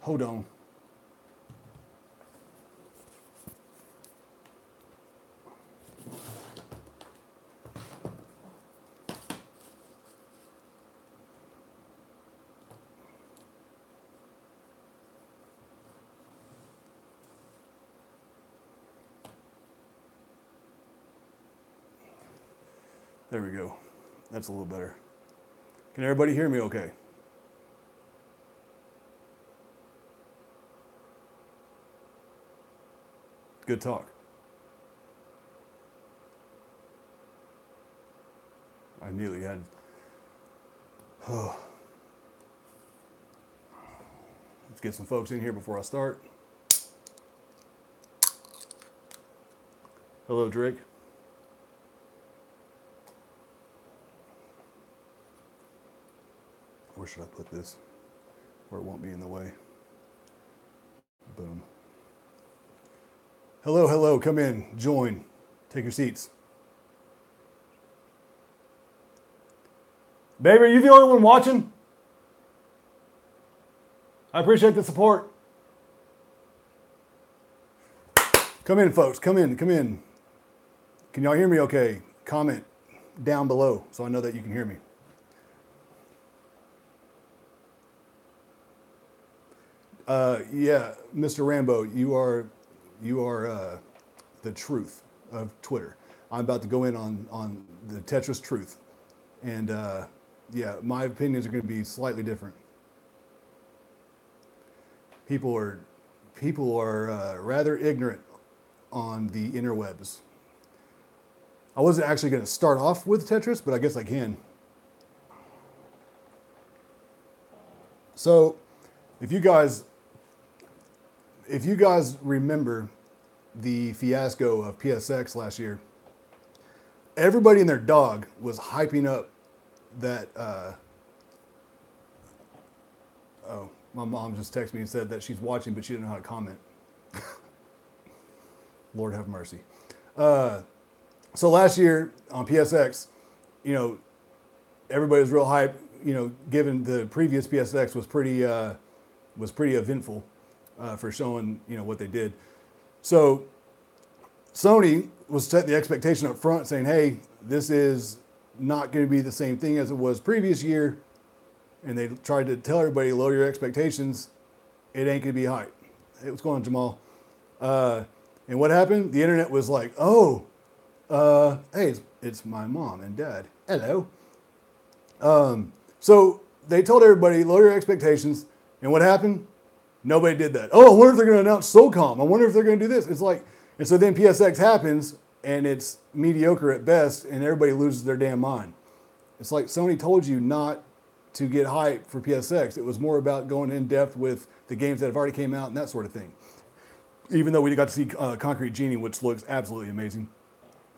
Hold on. There we go. That's a little better. Can everybody hear me okay? Good talk. I nearly had... Oh. Let's get some folks in here before I start. Hello, Drake. Where should I put this? Where it won't be in the way. Boom. Hello, hello. Come in. Join. Take your seats. Baby, are you the only one watching? I appreciate the support. Come in, folks. Come in. Come in. Can y'all hear me okay? Comment down below so I know that you can hear me. Yeah, Mr. Rambo, you are the truth of Twitter. I'm about to go in on the Tetris truth, and yeah, my opinions are going to be slightly different. People are rather ignorant on the interwebs. I wasn't actually going to start off with Tetris, but I guess I can. So, if you guys remember the fiasco of PSX last year, everybody and their dog was hyping up that. Oh, my mom just texted me and said that she's watching, but she didn't know how to comment. Lord have mercy. So last year on PSX, everybody was real hyped. Given the previous PSX was pretty eventful for showing what they did. So Sony was setting the expectation up front, saying, "Hey, this is not going to be the same thing as it was previous year," and they tried to tell everybody, "Lower your expectations. It ain't going to be hype." Hey, what's going on, Jamal? And what happened? The internet was like, "Oh, hey, it's my mom and dad. Hello." So they told everybody, lower your expectations. And what happened? Nobody did that. Oh, I wonder if they're going to announce SOCOM. I wonder if they're going to do this. It's like, and so then PSX happens and it's mediocre at best and everybody loses their damn mind. It's like Sony told you not to get hyped for PSX. It was more about going in depth with the games that have already came out and that sort of thing. Even though we got to see Concrete Genie, which looks absolutely amazing.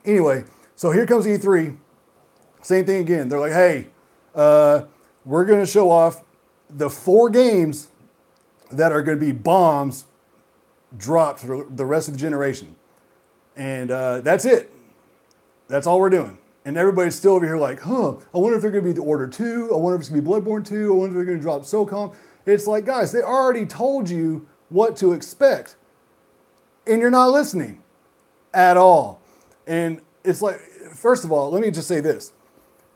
Anyway, so here comes E3. Same thing again. They're like, hey, we're going to show off the 4 games that are going to be bombs dropped for the rest of the generation. And that's it. That's all we're doing. And everybody's still over here like, I wonder if they're going to be the Order 2. I wonder if it's going to be Bloodborne 2. I wonder if they're going to drop SOCOM. It's like, guys, they already told you what to expect. And you're not listening at all. And it's like, first of all, let me just say this.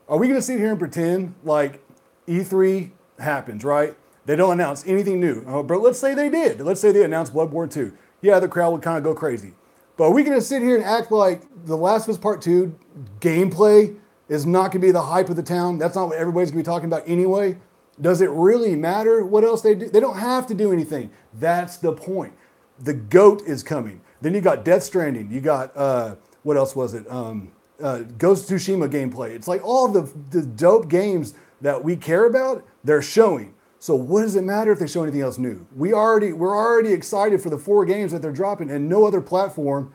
Are we going to sit here and pretend like E3 happens, right? They don't announce anything new. But let's say they did. Let's say they announced Bloodborne 2. Yeah, the crowd would kind of go crazy. But are we going to sit here and act like The Last of Us Part 2 gameplay is not going to be the hype of the town? That's not what everybody's going to be talking about anyway. Does it really matter what else they do? They don't have to do anything. That's the point. The GOAT is coming. Then you got Death Stranding. You got, what else was it? Ghost of Tsushima gameplay. It's like all the dope games that we care about, they're showing. So what does it matter if they show anything else new? We're already excited for the 4 games that they're dropping, and no other platform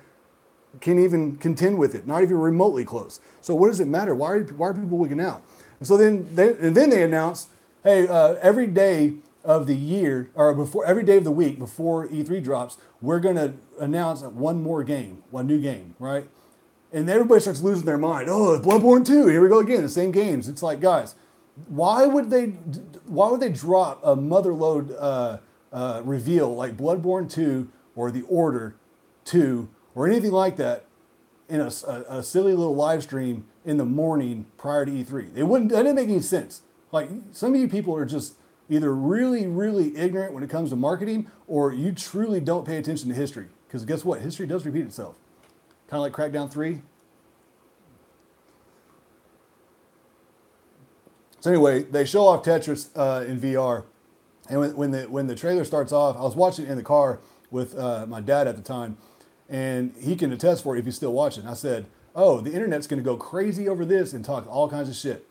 can even contend with it, not even remotely close. So what does it matter? Why are people wigging out? And so then they announce, hey, every day of the year, or before every day of the week before E3 drops, we're going to announce one new game, right? And everybody starts losing their mind. Oh, it's Bloodborne 2. Here we go again. The same games. It's like, guys, why would they drop a motherload reveal like Bloodborne 2 or The Order 2 or anything like that in a silly little live stream in the morning prior to E3. That didn't make any sense. Like, some of you people are just either really, really ignorant when it comes to marketing, or you truly don't pay attention to history. Because guess what? History does repeat itself. Kind of like Crackdown 3. So anyway, they show off Tetris in VR. And when the trailer starts off, I was watching it in the car with my dad at the time, and he can attest for it if he's still watching. I said, oh, the internet's going to go crazy over this and talk all kinds of shit,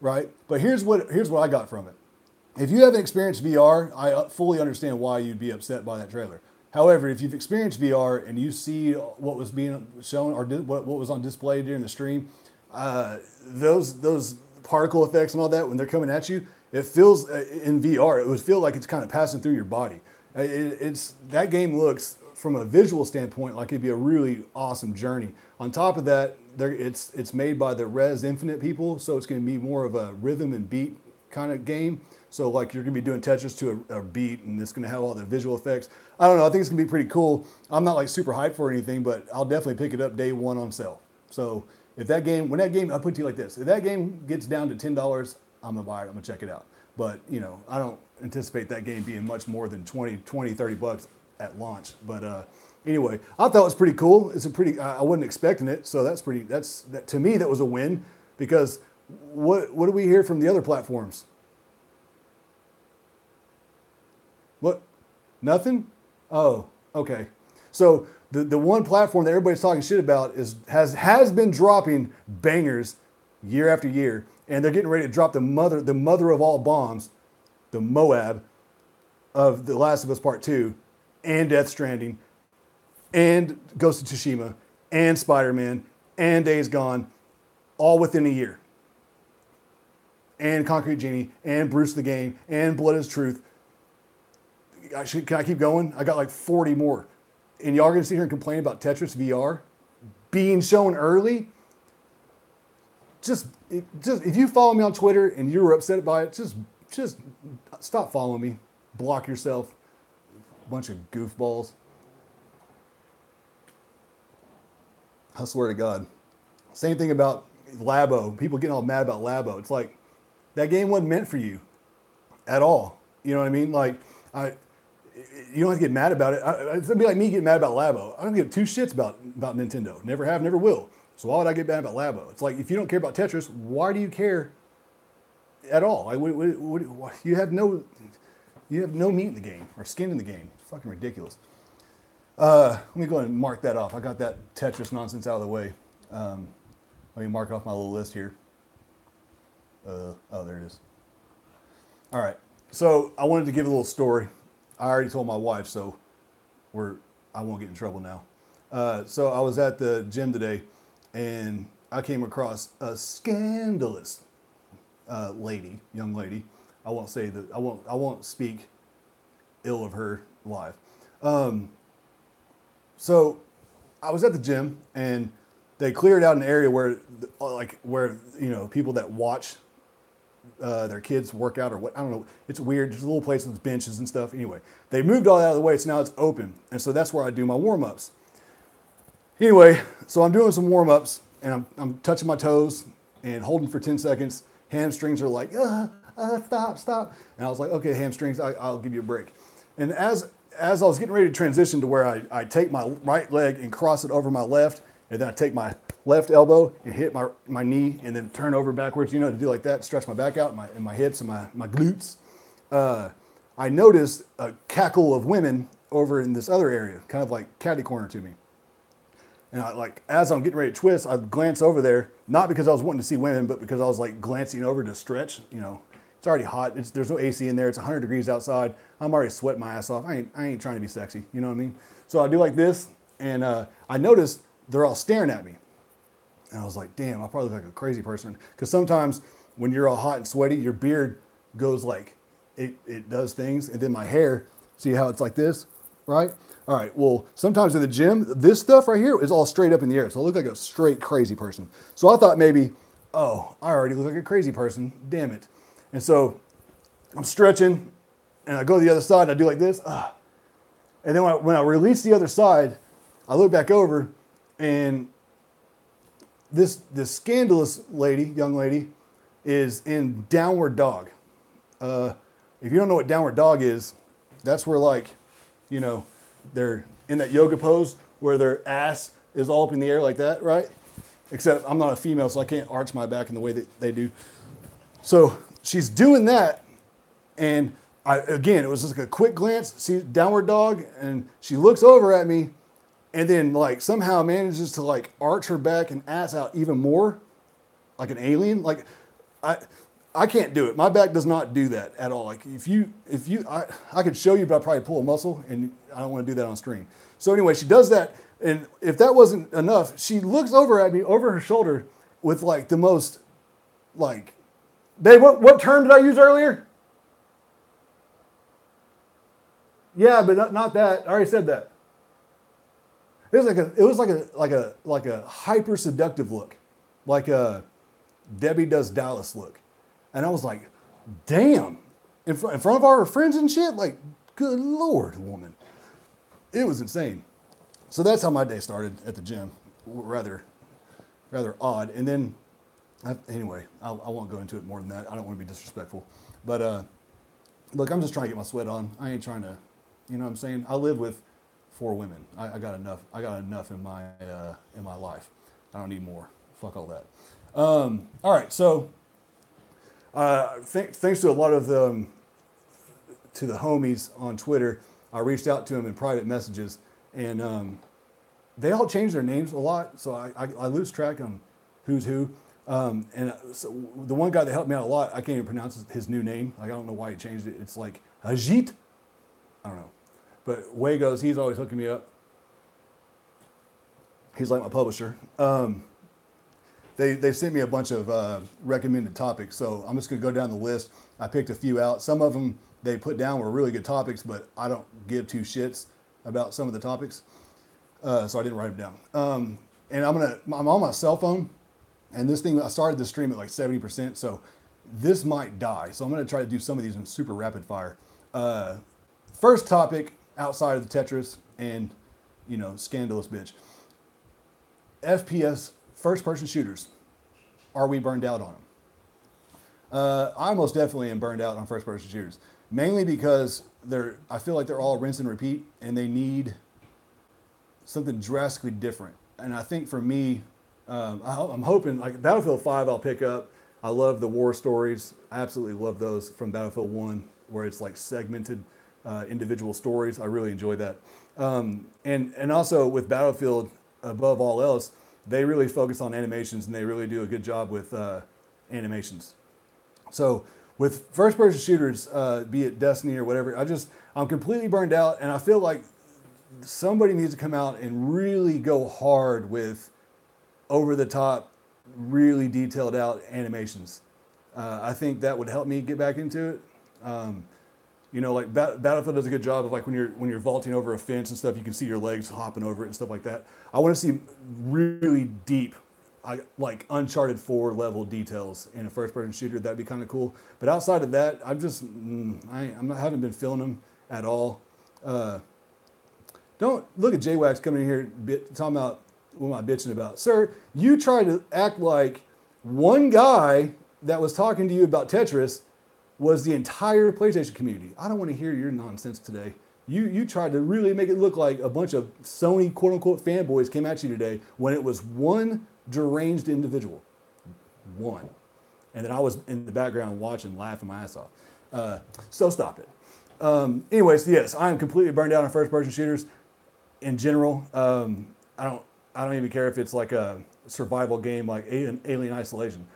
right? But here's what I got from it. If you haven't experienced VR, I fully understand why you'd be upset by that trailer. However, if you've experienced VR and you see what was being shown or what was on display during the stream, those particle effects and all that, when they're coming at you, it feels in VR, it would feel like it's kind of passing through your body. That game looks, from a visual standpoint, like it'd be a really awesome journey. On top of that, it's made by the Res Infinite people, so it's going to be more of a rhythm and beat kind of game. So like you're going to be doing Tetris to a beat, and it's going to have all the visual effects. I don't know. I think it's going to be pretty cool. I'm not like super hyped for anything, but I'll definitely pick it up day one on sale. So if that game, I'll put it to you like this. If that game gets down to $10, I'm going to buy it. I'm going to check it out. But, I don't anticipate that game being much more than 20, $30 at launch. But anyway, I thought it was pretty cool. I wasn't expecting it. So to me, that was a win, because what do we hear from the other platforms? What? Nothing? Oh, okay. So the one platform that everybody's talking shit about has been dropping bangers year after year, and they're getting ready to drop the mother of all bombs, the Moab of The Last of Us Part 2, and Death Stranding, and Ghost of Tsushima, and Spider-Man, and Days Gone, all within a year. And Concrete Genie, and Bruce the Game, and Blood is Truth. Can I keep going? I got like 40 more. And y'all are going to sit here and complain about Tetris VR being shown early? Just if you follow me on Twitter and you were upset by it, just stop following me. Block yourself. Bunch of goofballs. I swear to God. Same thing about Labo. People getting all mad about Labo. It's like, that game wasn't meant for you at all. You know what I mean? Like, you don't have to get mad about it. It's going to be like me getting mad about Labo. I don't give two shits about Nintendo. Never have, never will. So why would I get mad about Labo? It's like, if you don't care about Tetris, why do you care at all? Like, you have no meat in the game or skin in the game. It's fucking ridiculous. Let me go ahead and mark that off. I got that Tetris nonsense out of the way. Let me mark off my little list here. Oh, there it is. All right. So I wanted to give a little story. I already told my wife, so I won't get in trouble now. So I was at the gym today, and I came across a scandalous young lady. I won't say that. I won't speak ill of her live. So I was at the gym, and they cleared out an area where people that watch their kids work out or what, I don't know. It's weird. There's a little place with benches and stuff. Anyway, they moved all that out of the way, so now it's open. And so that's where I do my warm-ups. Anyway, so I'm doing some warm-ups, and I'm touching my toes and holding for 10 seconds. Hamstrings are like, stop. And I was like, okay, hamstrings, I'll give you a break. And as I was getting ready to transition to where I take my right leg and cross it over my left, and then I take my left elbow and hit my knee and then turn over backwards, to do like that, stretch my back out and my hips and my glutes. I noticed a cackle of women over in this other area, kind of like catty corner to me. And as I'm getting ready to twist, I glance over there, not because I was wanting to see women, but because I was like glancing over to stretch. It's already hot. There's no AC in there. It's 100 degrees outside. I'm already sweating my ass off. I ain't trying to be sexy. You know what I mean? So I do like this, and I noticed they're all staring at me. And I was like, damn, I probably look like a crazy person. Because sometimes when you're all hot and sweaty, your beard goes like, it does things. And then my hair, see how it's like this, right? All right, well, sometimes in the gym, this stuff right here is all straight up in the air. So I look like a straight crazy person. So I thought maybe, I already look like a crazy person. Damn it. And so I'm stretching, and I go to the other side and I do like this. And then when I release the other side, I look back over, and this scandalous young lady, is in downward dog. If you don't know what downward dog is, that's where, like, you know, they're in that yoga pose where their ass is all up in the air like that, right? Except I'm not a female, so I can't arch my back in the way that they do. So she's doing that, and again, it was just like a quick glance, see downward dog, and she looks over at me, and then like somehow manages to like arch her back and ass out even more, like an alien. Like I can't do it. My back does not do that at all. Like I could show you, but I'd probably pull a muscle, and I don't want to do that on screen. So anyway, she does that, and if that wasn't enough, she looks over at me over her shoulder with like the most, like, babe, what term did I use earlier? Yeah, but not that. I already said that. It was like a hyper seductive look, like a Debbie Does Dallas look, and I was like, damn, in front of our friends and shit, like, good Lord, woman, it was insane. So that's how my day started at the gym, rather odd. And then, anyway, I won't go into it more than that. I don't want to be disrespectful, but look, I'm just trying to get my sweat on. I ain't trying to. You know what I'm saying? I live with 4 women. I got enough. I got enough in my life. I don't need more. Fuck all that. All right. So thanks to a lot of the homies on Twitter, I reached out to them in private messages, and they all changed their names a lot. So I lose track on who's who. And so the one guy that helped me out a lot, I can't even pronounce his new name. Like, I don't know why he changed it. It's like Ajit. I don't know. But Wagos, he's always hooking me up. He's like my publisher. They sent me a bunch of recommended topics, so I'm just going to go down the list. I picked a few out. Some of them they put down were really good topics, but I don't give 2 shits about some of the topics, so I didn't write them down. And I'm on my cell phone, and this thing, I started the stream at like 70%, so this might die. So I'm going to try to do some of these in super rapid fire. First topic, outside of the Tetris and, you know, scandalous bitch. FPS, first-person shooters. Are we burned out on them? I most definitely am burned out on first-person shooters. Mainly because I feel like they're all rinse and repeat, and they need something drastically different. And I think for me, I'm hoping, like Battlefield 5 I'll pick up. I love the war stories. I absolutely love those from Battlefield 1, where it's like segmented individual stories. I really enjoy that. And also with Battlefield, above all else, they really focus on animations, and they really do a good job with animations. So with first-person shooters, be it Destiny or whatever, I'm completely burned out, and I feel like somebody needs to come out and really go hard with over-the-top, really detailed out animations. I think that would help me get back into it. You know, like Battlefield does a good job of, like, when you're vaulting over a fence and stuff, you can see your legs hopping over it and stuff like that. I want to see really deep, like Uncharted 4 level details in a first-person shooter. That'd be kind of cool. But outside of that, I haven't been feeling them at all. Don't look at J-Wax coming in here talking about what am I bitching about. Sir, you try to act like one guy that was talking to you about Tetris was the entire PlayStation community. I don't want to hear your nonsense today. You tried to really make it look like a bunch of Sony quote-unquote fanboys came at you today when it was one deranged individual. One. And then I was in the background watching, laughing my ass off. So stop it. Anyways, yes, I am completely burned out on first-person shooters in general. I don't even care if it's like a survival game like Alien Isolation.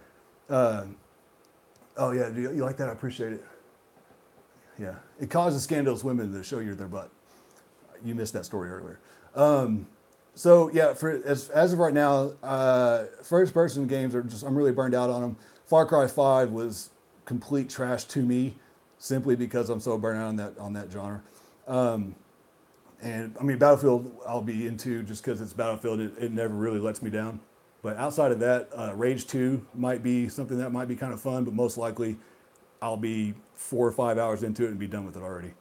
Oh yeah, you like that? I appreciate it. Yeah, it causes scandalous women to show you their butt. You missed that story earlier. So yeah, as of right now, first-person games I'm really burned out on them. Far Cry 5 was complete trash to me, simply because I'm so burned out on that genre. And I mean, Battlefield I'll be into just because it's Battlefield. It never really lets me down. But outside of that, Rage 2 might be something that might be kind of fun, but most likely I'll be 4 or 5 hours into it and be done with it already.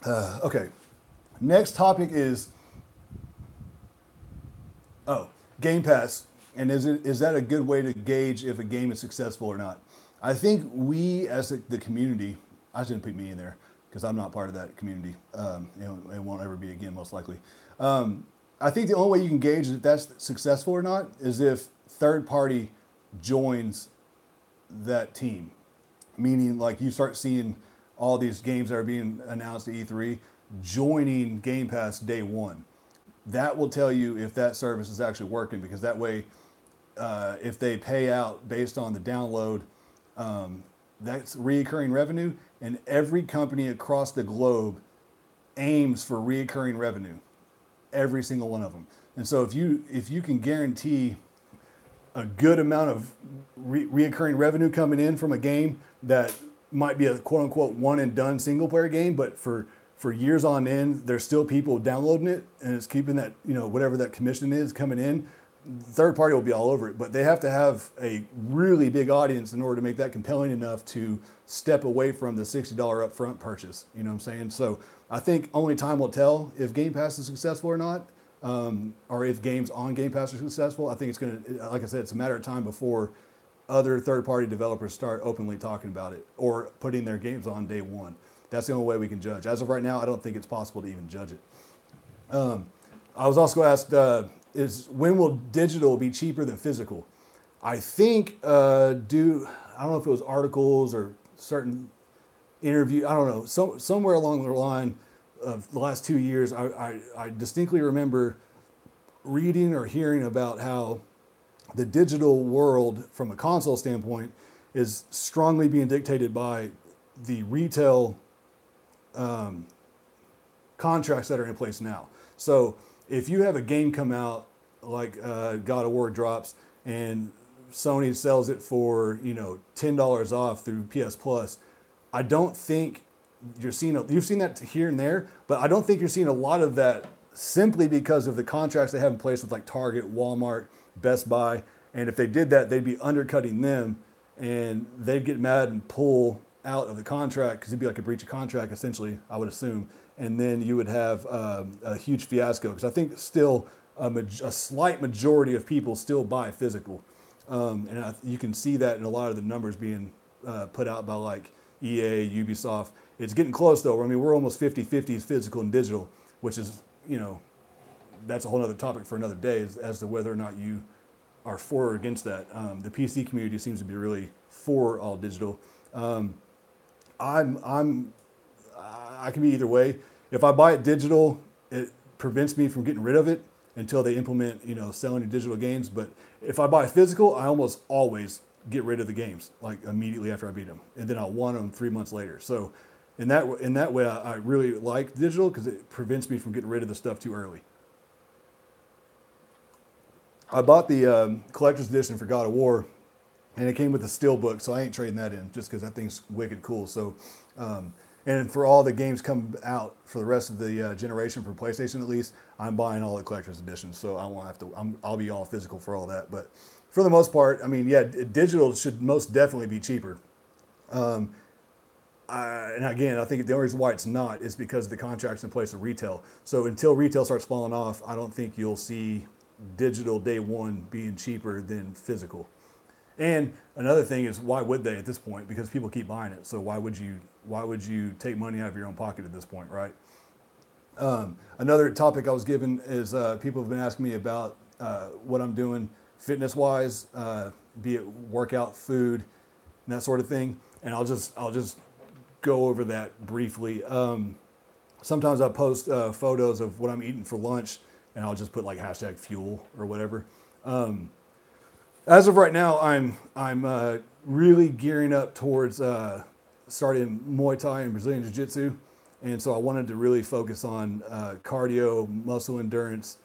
Okay. Next topic is Game Pass, and is that a good way to gauge if a game is successful or not? I think we as the community, I shouldn't put me in there because I'm not part of that community, and won't ever be again most likely. I think the only way you can gauge if that's successful or not is if third party joins that team, meaning like you start seeing all these games that are being announced at E3 joining Game Pass day one. That will tell you if that service is actually working, because that way, if they pay out based on the download, that's reoccurring revenue, and every company across the globe aims for reoccurring revenue, every single one of them. And so if you can guarantee a good amount of reoccurring revenue coming in from a game that might be a quote unquote one and done single player game, but for years on end, there's still people downloading it, and it's keeping that, whatever that commission is coming in, third party will be all over it. But they have to have a really big audience in order to make that compelling enough to step away from the $60 upfront purchase. You know what I'm saying? So I think only time will tell if Game Pass is successful or not, or if games on Game Pass are successful. I think it's going to, like I said, it's a matter of time before other third party developers start openly talking about it or putting their games on day one. That's the only way we can judge. As of right now, I don't think it's possible to even judge it. I was also asked, is when will digital be cheaper than physical? I think, I don't know if it was articles or certain interview, I don't know, somewhere along the line of the last 2 years, I distinctly remember reading or hearing about how the digital world from a console standpoint is strongly being dictated by the retail contracts that are in place now. So if you have a game come out like God of War drops and Sony sells it for $10 off through PS Plus, I don't think you've seen that here and there, but I don't think you're seeing a lot of that simply because of the contracts they have in place with like Target, Walmart, Best Buy. And if they did that, they'd be undercutting them, and they'd get mad and pull out of the contract because it'd be like a breach of contract, essentially, I would assume. And then you would have a huge fiasco, because I think still a slight majority of people still buy physical. And you can see that in a lot of the numbers being put out by like EA, Ubisoft. It's getting close though. I mean, we're almost 50-50 physical and digital, which is, that's a whole other topic for another day as to whether or not you are for or against that. The PC community seems to be really for all digital. I can be either way. If I buy it digital, it prevents me from getting rid of it until they implement, selling digital games. But if I buy physical, I almost always get rid of the games like immediately after I beat them, and then I'll want them 3 months later. So in that way, I really like digital because it prevents me from getting rid of the stuff too early. I bought the collector's edition for God of War, and it came with a steelbook, so I ain't trading that in just because that thing's wicked cool. So, and for all the games come out for the rest of the generation for PlayStation at least, I'm buying all the collector's editions, so I won't have to. I'll be all physical for all that. But for the most part, I mean, yeah, digital should most definitely be cheaper. And again, I think the only reason why it's not is because of the contracts in place with retail. So until retail starts falling off, I don't think you'll see digital day one being cheaper than physical. And another thing is, why would they at this point? Because people keep buying it. So why would you take money out of your own pocket at this point, right? Another topic I was given is people have been asking me about what I'm doing fitness-wise, be it workout, food, and that sort of thing. And I'll just go over that briefly. Sometimes I post photos of what I'm eating for lunch, and I'll just put like #fuel or whatever. As of right now, I'm really gearing up towards starting Muay Thai and Brazilian Jiu-Jitsu, and so I wanted to really focus on cardio, muscle endurance,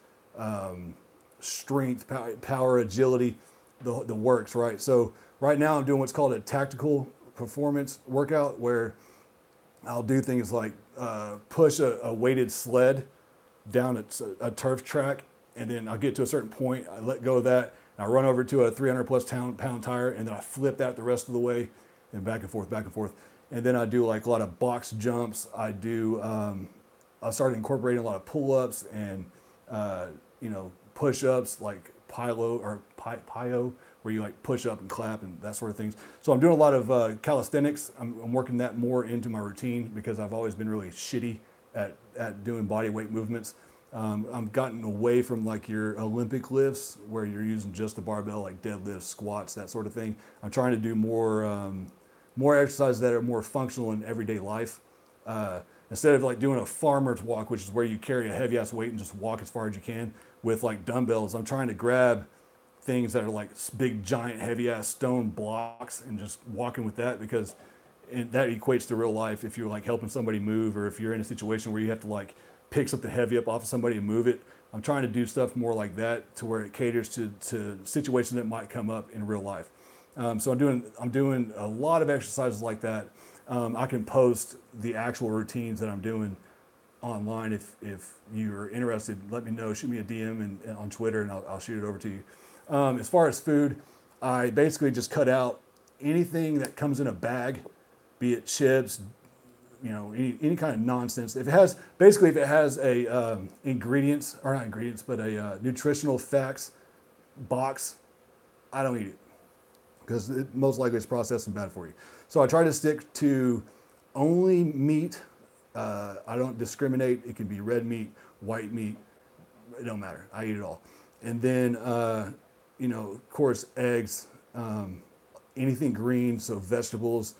strength, power, agility, the works, right? So right now I'm doing what's called a tactical performance workout, where I'll do things like push a weighted sled down a turf track, and then I'll get to a certain point, I let go of that, And I run over to a 300 plus pound tire, and then I flip that the rest of the way, and back and forth, back and forth. And then I do like a lot of box jumps. I started incorporating a lot of pull-ups and push-ups, like pyo, where you like push up and clap and that sort of things. So I'm doing a lot of calisthenics. I'm working that more into my routine because I've always been really shitty at doing body weight movements. I've gotten away from like your Olympic lifts where you're using just the barbell, like deadlifts, squats, that sort of thing. I'm trying to do more exercises that are more functional in everyday life. Instead of like doing a farmer's walk, which is where you carry a heavy ass weight and just walk as far as you can with like dumbbells, I'm trying to grab things that are like big, giant, heavy ass stone blocks and just walking with that, because that equates to real life. If you're like helping somebody move, or if you're in a situation where you have to like pick something heavy up off of somebody and move it, I'm trying to do stuff more like that to where it caters to situations that might come up in real life. So I'm doing a lot of exercises like that. I can post the actual routines that I'm doing online. If you're interested, let me know. Shoot me a DM and on Twitter, and I'll shoot it over to you. As far as food, I basically just cut out anything that comes in a bag, be it chips, any kind of nonsense. If it has a ingredients, or not ingredients, but a nutritional facts box, I don't eat it, because most likely it's processed and bad for you. So I try to stick to only meat. I don't discriminate. It can be red meat, white meat. It don't matter. I eat it all. And then, of course, eggs, anything green, so vegetables,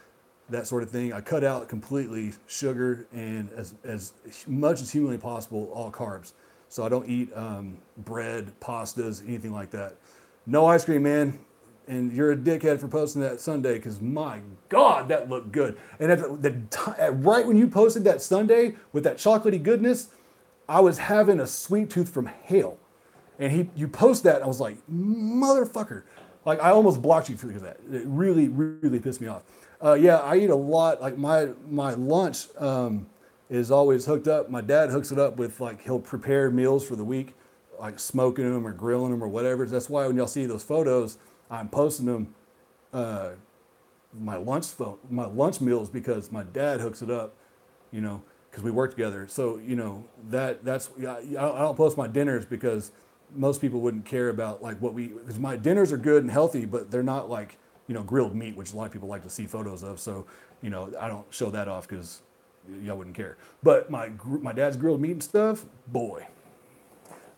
that sort of thing. I cut out completely sugar and as much as humanly possible, all carbs. So I don't eat bread, pastas, anything like that. No ice cream, man. And you're a dickhead for posting that Sunday, because my God, that looked good. And right when you posted that Sunday with that chocolatey goodness, I was having a sweet tooth from hell. And you post that, and I was like, motherfucker. Like, I almost blocked you because of that. It really, really pissed me off. Yeah, I eat a lot. Like my lunch is always hooked up. My dad hooks it up with, like, he'll prepare meals for the week, like smoking them or grilling them or whatever. That's why when y'all see those photos, I'm posting them, my lunch meals, because my dad hooks it up, because we work together. So, that's, I don't post my dinners because most people wouldn't care about like because my dinners are good and healthy, but they're not like, grilled meat, which a lot of people like to see photos of. So, I don't show that off because y'all wouldn't care. But my dad's grilled meat and stuff, boy.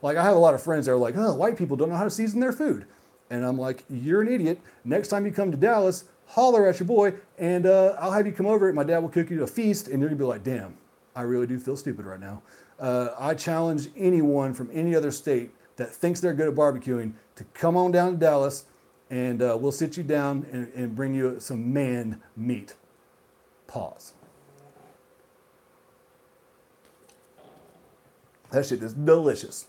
Like, I have a lot of friends that are like, oh, white people don't know how to season their food. And I'm like, you're an idiot. Next time you come to Dallas, holler at your boy, and I'll have you come over. My dad will cook you a feast, and you're going to be like, damn, I really do feel stupid right now. I challenge anyone from any other state that thinks they're good at barbecuing to come on down to Dallas, and we'll sit you down and bring you some man meat. Pause. That shit is delicious.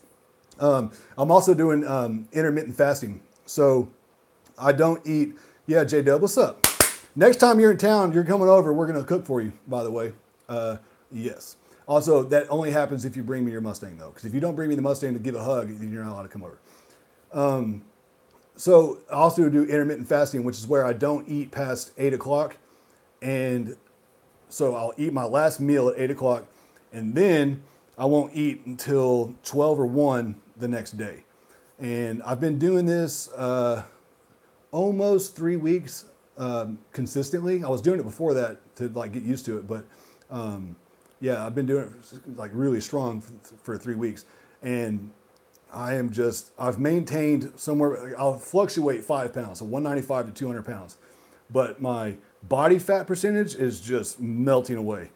I'm also doing intermittent fasting. So I don't eat. Yeah, J-Dub, what's up? Next time you're in town, you're coming over, we're going to cook for you, by the way. Yes. Also, that only happens if you bring me your Mustang, though. Because if you don't bring me the Mustang to give a hug, then you're not allowed to come over. So I also do intermittent fasting, which is where I don't eat past 8 o'clock. And so I'll eat my last meal at 8 o'clock. And then I won't eat until 12 or 1 the next day. And I've been doing this almost 3 weeks consistently. I was doing it before that to like get used to it, but yeah, I've been doing it like really strong for 3 weeks. And I've maintained somewhere, I'll fluctuate 5 pounds, so 195 to 200 pounds. But my body fat percentage is just melting away,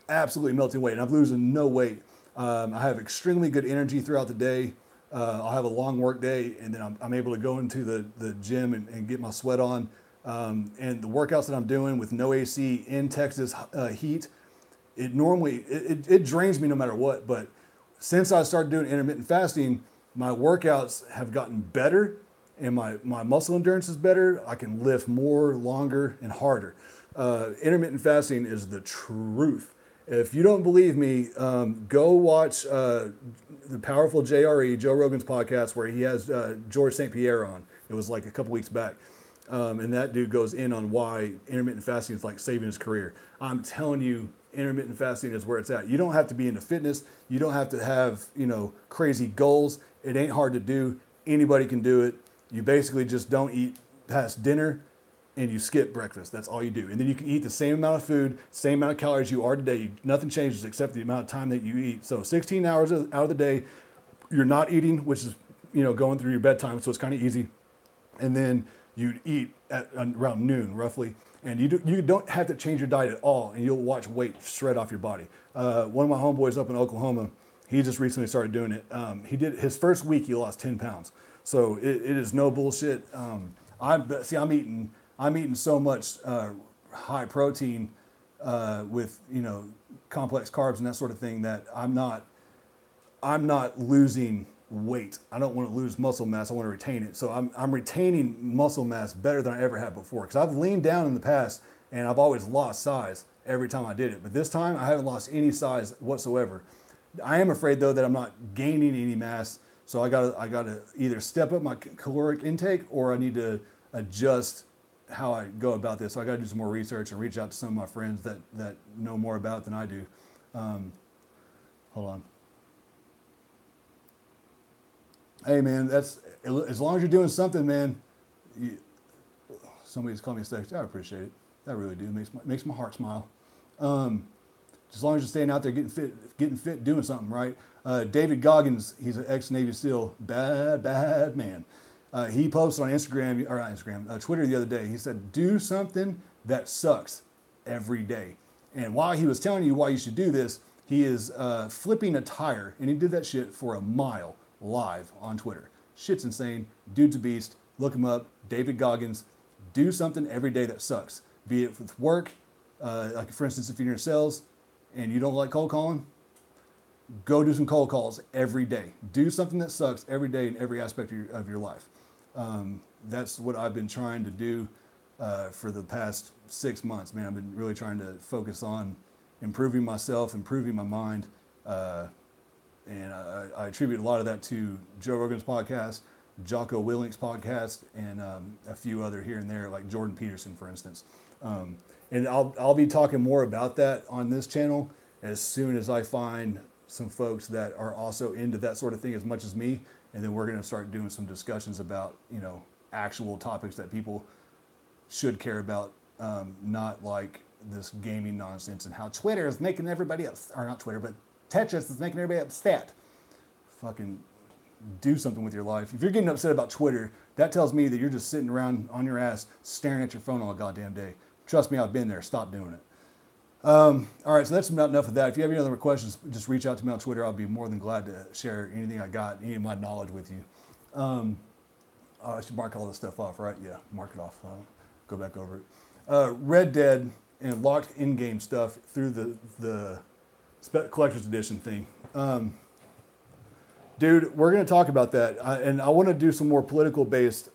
absolutely melting away. And I'm losing no weight. I have extremely good energy throughout the day. I'll have a long work day, and then I'm able to go into the gym and get my sweat on. And the workouts that I'm doing with no AC in Texas heat, it drains me no matter what. But since I started doing intermittent fasting, my workouts have gotten better, and my muscle endurance is better. I can lift more, longer, and harder. Intermittent fasting is the truth. If you don't believe me, go watch the Powerful JRE, Joe Rogan's podcast, where he has George St. Pierre on. It was like a couple weeks back. And that dude goes in on why intermittent fasting is like saving his career. I'm telling you, intermittent fasting is where it's at. You don't have to be into fitness. You don't have to have, crazy goals. It ain't hard to do. Anybody can do it. You basically just don't eat past dinner and you skip breakfast. That's all you do. And then you can eat the same amount of food, same amount of calories you are today. Nothing changes except the amount of time that you eat. So 16 hours out of the day, you're not eating, which is, going through your bedtime. So it's kind of easy. And then you eat at around noon, roughly. And you don't have to change your diet at all, and you'll watch weight shred off your body. One of my homeboys up in Oklahoma, he just recently started doing it. He did his first week, he lost 10 pounds. So it is no bullshit. I'm eating so much high protein with complex carbs and that sort of thing that I'm not losing weight. I don't want to lose muscle mass. I want to retain it. So I'm retaining muscle mass better than I ever have before. Because I've leaned down in the past and I've always lost size every time I did it. But this time I haven't lost any size whatsoever. I am afraid though that I'm not gaining any mass. So I gotta either step up my caloric intake or I need to adjust how I go about this. So I gotta do some more research and reach out to some of my friends that know more about it than I do. Hold on. Hey man, that's as long as you're doing something, man. Somebody's calling me sexy. I appreciate it. I really do. Makes my heart smile. As long as you're staying out there getting fit, doing something right. David Goggins, he's an ex-Navy SEAL, bad man. He posted on Twitter the other day. He said, "Do something that sucks every day." And while he was telling you why you should do this, he is flipping a tire, and he did that shit for a mile. Live on Twitter. Shit's insane. Dude's a beast. Look him up. David Goggins. Do something every day that sucks. Be it with work, like for instance, if you're in sales and you don't like cold calling, go do some cold calls every day. Do something that sucks every day in every aspect of your life. That's what I've been trying to do for the past 6 months, man. I've been really trying to focus on improving myself, improving my mind, and I attribute a lot of that to Joe Rogan's podcast, Jocko Willink's podcast, and a few other here and there, like Jordan Peterson, for instance. And I'll be talking more about that on this channel as soon as I find some folks that are also into that sort of thing as much as me. And then we're going to start doing some discussions about, actual topics that people should care about, not like this gaming nonsense and how Twitter is making everybody or not Twitter, but Tetris is making everybody upset. Fucking do something with your life. If you're getting upset about Twitter, that tells me that you're just sitting around on your ass staring at your phone all goddamn day. Trust me, I've been there. Stop doing it. All right, so that's about enough of that. If you have any other questions, just reach out to me on Twitter. I'll be more than glad to share anything I got, any of my knowledge with you. I should mark all this stuff off, right? Yeah, mark it off. Go back over it. Red Dead and locked in-game stuff through the collector's edition thing. Dude, we're going to talk about that. And I want to do some more political based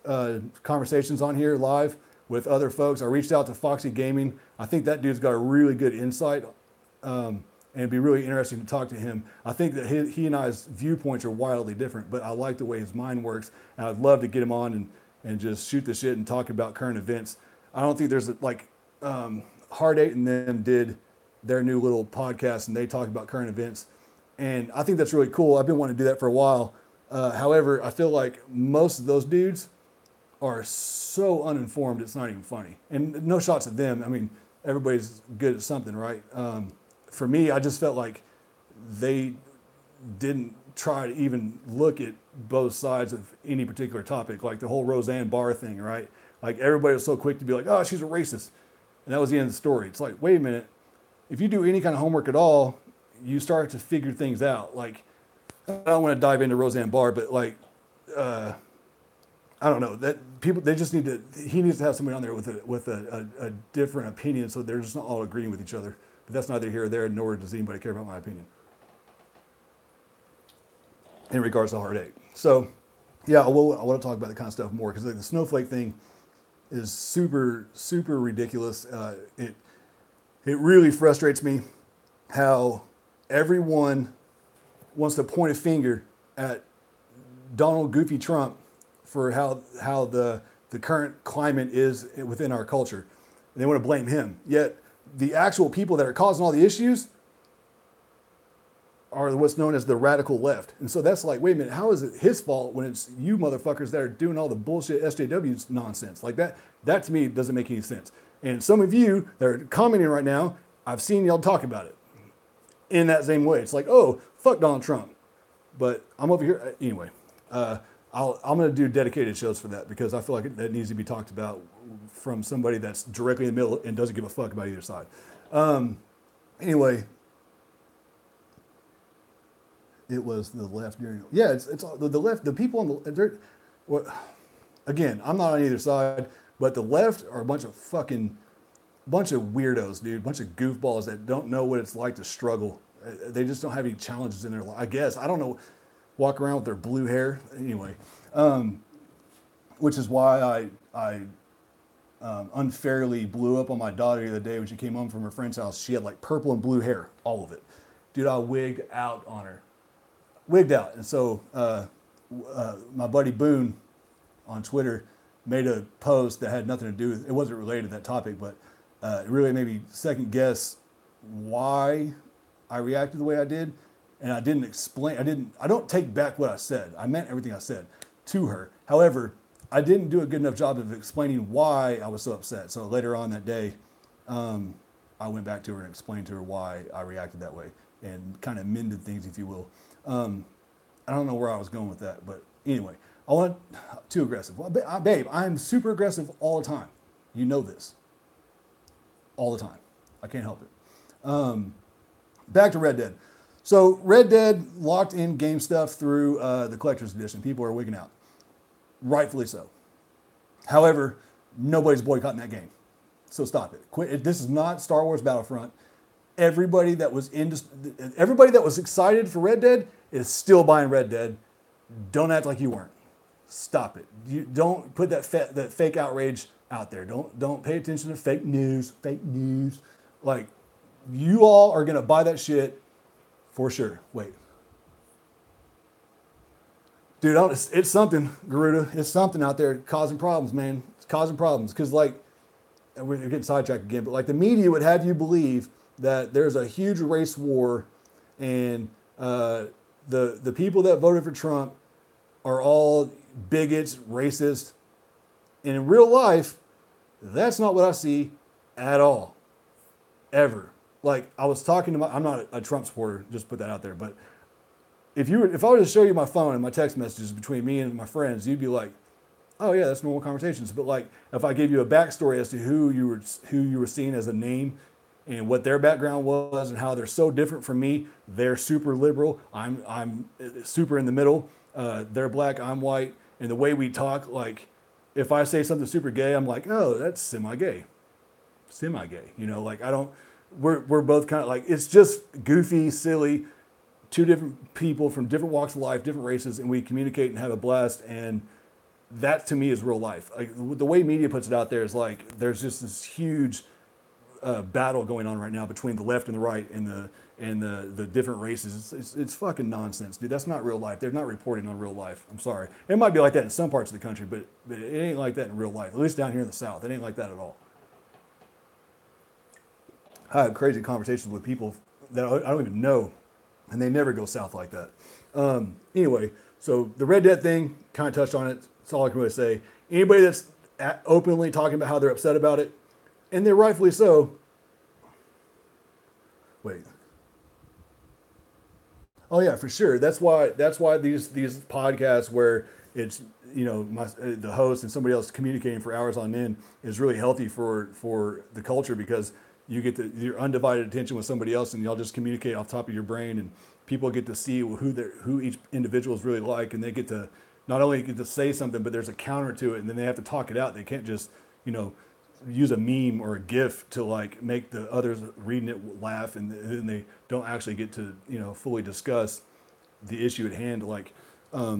conversations on here live with other folks. I reached out to Foxy Gaming. I think that dude's got a really good insight. And it'd be really interesting to talk to him. I think that he and I's viewpoints are wildly different, but I like the way his mind works. And I'd love to get him on and just shoot the shit and talk about current events. I don't think there's Hard 8 and them did their new little podcast and they talk about current events. And I think that's really cool. I've been wanting to do that for a while. However, I feel like most of those dudes are so uninformed, it's not even funny. And no shots at them. I mean, everybody's good at something, right? For me, I just felt like they didn't try to even look at both sides of any particular topic, like the whole Roseanne Barr thing, right? Like everybody was so quick to be like, oh, she's a racist. And that was the end of the story. It's like, wait a minute. If you do any kind of homework at all, you start to figure things out. Like, I don't want to dive into Roseanne Barr, but I don't know, that people, he needs to have somebody on there with a different opinion so they're just not all agreeing with each other. But that's neither here or there, nor does anybody care about my opinion in regards to Hard 8. So, yeah, I want to talk about that kind of stuff more because the snowflake thing is super, super ridiculous. It really frustrates me how everyone wants to point a finger at Donald Goofy Trump for how the current climate is within our culture. And they want to blame him. Yet the actual people that are causing all the issues are what's known as the radical left. And so that's like, wait a minute, how is it his fault when it's you motherfuckers that are doing all the bullshit SJW nonsense? Like that to me doesn't make any sense. And some of you that are commenting right now, I've seen y'all talk about it in that same way. It's like, oh, fuck Donald Trump. But I'm over here, anyway, I'm going to do dedicated shows for that because I feel like that needs to be talked about from somebody that's directly in the middle and doesn't give a fuck about either side. Anyway, it was the left during. Yeah, it's the left. The people on the. Well, again, I'm not on either side, but the left are a bunch of weirdos, dude. Bunch of goofballs that don't know what it's like to struggle. They just don't have any challenges in their life. I guess I don't know. Walk around with their blue hair anyway, which is why I unfairly blew up on my daughter the other day when she came home from her friend's house. She had like purple and blue hair, all of it, dude. I wigged out on her. Wigged out. And so my buddy Boone on Twitter made a post that had nothing to do with, it wasn't related to that topic, but it really made me second guess why I reacted the way I did. And I didn't explain, I don't take back what I said. I meant everything I said to her. However, I didn't do a good enough job of explaining why I was so upset. So later on that day, I went back to her and explained to her why I reacted that way and kind of mended things, if you will. I don't know where I was going with that, but anyway, I wasn't too aggressive. Well, babe, I'm super aggressive all the time. You know this. All the time. I can't help it. Back to Red Dead. So Red Dead locked in game stuff through the collector's edition. People are wigging out. Rightfully so. However, nobody's boycotting that game. So stop it. Quit. This is not Star Wars Battlefront. Everybody that was excited for Red Dead is still buying Red Dead. Don't act like you weren't. Stop it. You don't put that fake outrage out there. Don't pay attention to fake news. Fake news. Like, you all are gonna buy that shit for sure. Wait, dude, it's something, Garuda. It's something out there causing problems, man. It's causing problems because, like, we're getting sidetracked again, but like the media would have you believe that there's a huge race war and the people that voted for Trump are all bigots, racist. And in real life, that's not what I see at all, ever. Like, I was talking to I'm not a Trump supporter, just put that out there, but if I were to show you my phone and my text messages between me and my friends, you'd be like, oh yeah, that's normal conversations. But like, if I gave you a backstory as to who you were seeing as a name and what their background was and how they're so different from me, they're super liberal. I'm super in the middle. They're black, I'm white. And the way we talk, like, if I say something super gay, I'm like, oh, that's semi-gay. You know, like, we're both kind of like, it's just goofy, silly, two different people from different walks of life, different races, and we communicate and have a blast. And that to me is real life. Like, the way media puts it out there is like, there's just this huge battle going on right now between the left and the right and the different races. It's fucking nonsense, dude. That's not real life. They're not reporting on real life. I'm sorry. It might be like that in some parts of the country, but it ain't like that in real life. At least down here in the South, it ain't like that at all. I have crazy conversations with people that I don't even know, and they never go south like that. Anyway, so the Red Dead thing, kind of touched on it. That's all I can really say. Anybody that's openly talking about how they're upset about it, and they're rightfully so. Wait. Oh yeah, for sure. That's why these podcasts where it's, you know, the host and somebody else communicating for hours on end is really healthy for the culture, because you get your undivided attention with somebody else and y'all just communicate off the top of your brain, and people get to see who each individual is really like, and they get to not only get to say something, but there's a counter to it, and then they have to talk it out. They can't just, you know, use a meme or a GIF to like make the others reading it laugh, and then they don't actually get to, you know, fully discuss the issue at hand. Like, I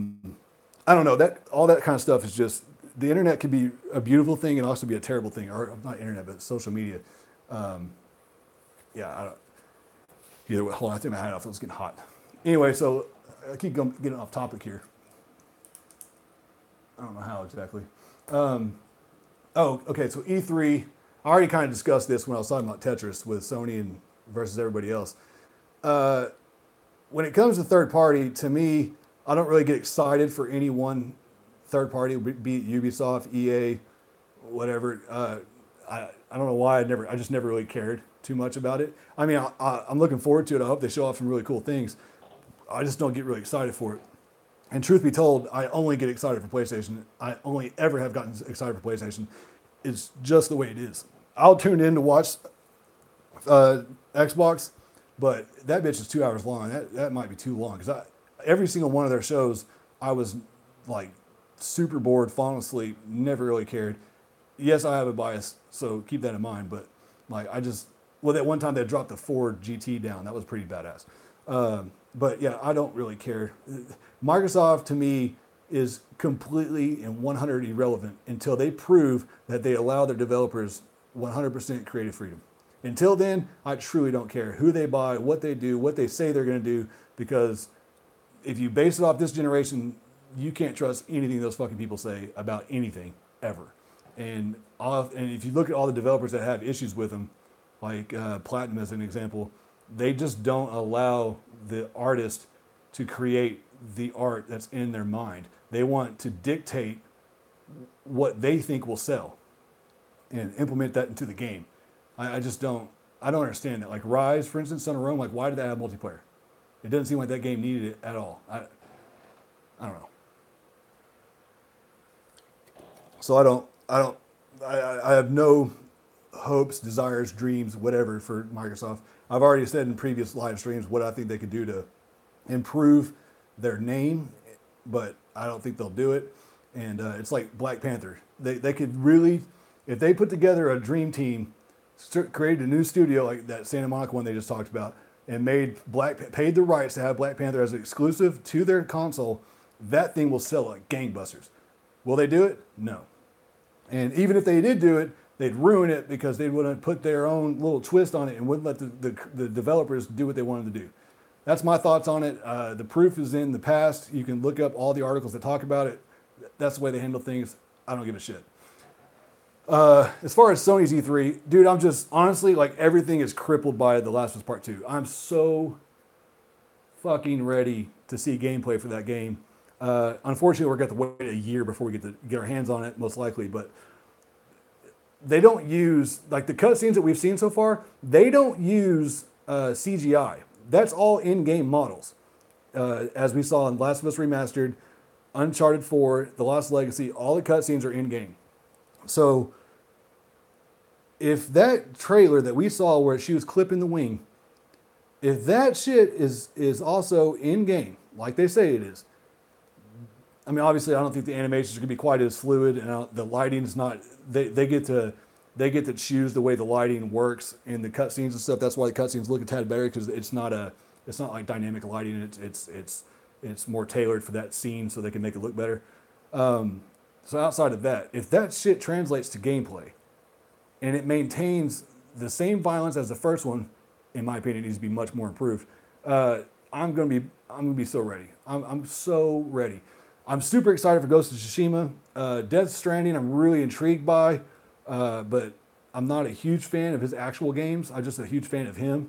don't know, that all that kind of stuff is just, the internet can be a beautiful thing and also be a terrible thing, or not internet, but social media. Yeah, I don't, either way. Hold on, I think my hat off. It was getting hot. Anyway, so I keep getting off topic here. I don't know how exactly. Oh, okay. So E3, I already kind of discussed this when I was talking about Tetris with Sony and versus everybody else. When it comes to third party, to me, I don't really get excited for any one third party, be it Ubisoft, EA, whatever. I don't know why I just never really cared too much about it. I mean, I'm looking forward to it. I hope they show off some really cool things. I just don't get really excited for it. And truth be told, I only get excited for PlayStation. I only ever have gotten excited for PlayStation. It's just the way it is. I'll tune in to watch Xbox, but that bitch is 2 hours long. That might be too long because every single one of their shows, I was like super bored, falling asleep, never really cared. Yes, I have a bias, so keep that in mind. But like that one time they dropped the Ford GT down. That was pretty badass. But yeah, I don't really care. Microsoft to me is completely and 100 irrelevant until they prove that they allow their developers 100% creative freedom. Until then, I truly don't care who they buy, what they do, what they say they're going to do, because if you base it off this generation, you can't trust anything those fucking people say about anything ever. And if you look at all the developers that have issues with them, like Platinum as an example, they just don't allow the artist to create the art that's in their mind. They want to dictate what they think will sell and implement that into the game. I don't understand that. Like Rise, for instance, Son of Rome, like why did that have multiplayer? It doesn't seem like that game needed it at all. I don't know. So I have no hopes, desires, dreams, whatever for Microsoft. I've already said in previous live streams what I think they could do to improve their name, but I don't think they'll do it. And it's like Black Panther. They could really, if they put together a dream team, created a new studio like that Santa Monica one they just talked about, and paid the rights to have Black Panther as an exclusive to their console, that thing will sell like gangbusters. Will they do it? No. And even if they did do it, they'd ruin it because they wouldn't put their own little twist on it and wouldn't let the developers do what they wanted to do. That's my thoughts on it. The proof is in the past. You can look up all the articles that talk about it. That's the way they handle things. I don't give a shit. As far as Sony's E3, dude, I'm just, honestly, like everything is crippled by The Last of Us Part 2. I'm so fucking ready to see gameplay for that game. Unfortunately, we're going to have to wait a year before we get our hands on it, most likely, but they don't use, like the cutscenes that we've seen so far, they don't use CGI. That's all in-game models. As we saw in Last of Us Remastered, Uncharted 4, The Lost Legacy, all the cutscenes are in-game. So if that trailer that we saw where she was clipping the wing, if that shit is also in-game, like they say it is, I mean, obviously, I don't think the animations are going to be quite as fluid, and the lighting is not. They get to choose the way the lighting works in the cutscenes and stuff. That's why the cutscenes look a tad better because it's not like dynamic lighting. It's more tailored for that scene, so they can make it look better. So outside of that, if that shit translates to gameplay, and it maintains the same violence as the first one, in my opinion, it needs to be much more improved. I'm gonna be so ready. I'm so ready. I'm super excited for Ghost of Tsushima. Death Stranding, I'm really intrigued by, but I'm not a huge fan of his actual games. I'm just a huge fan of him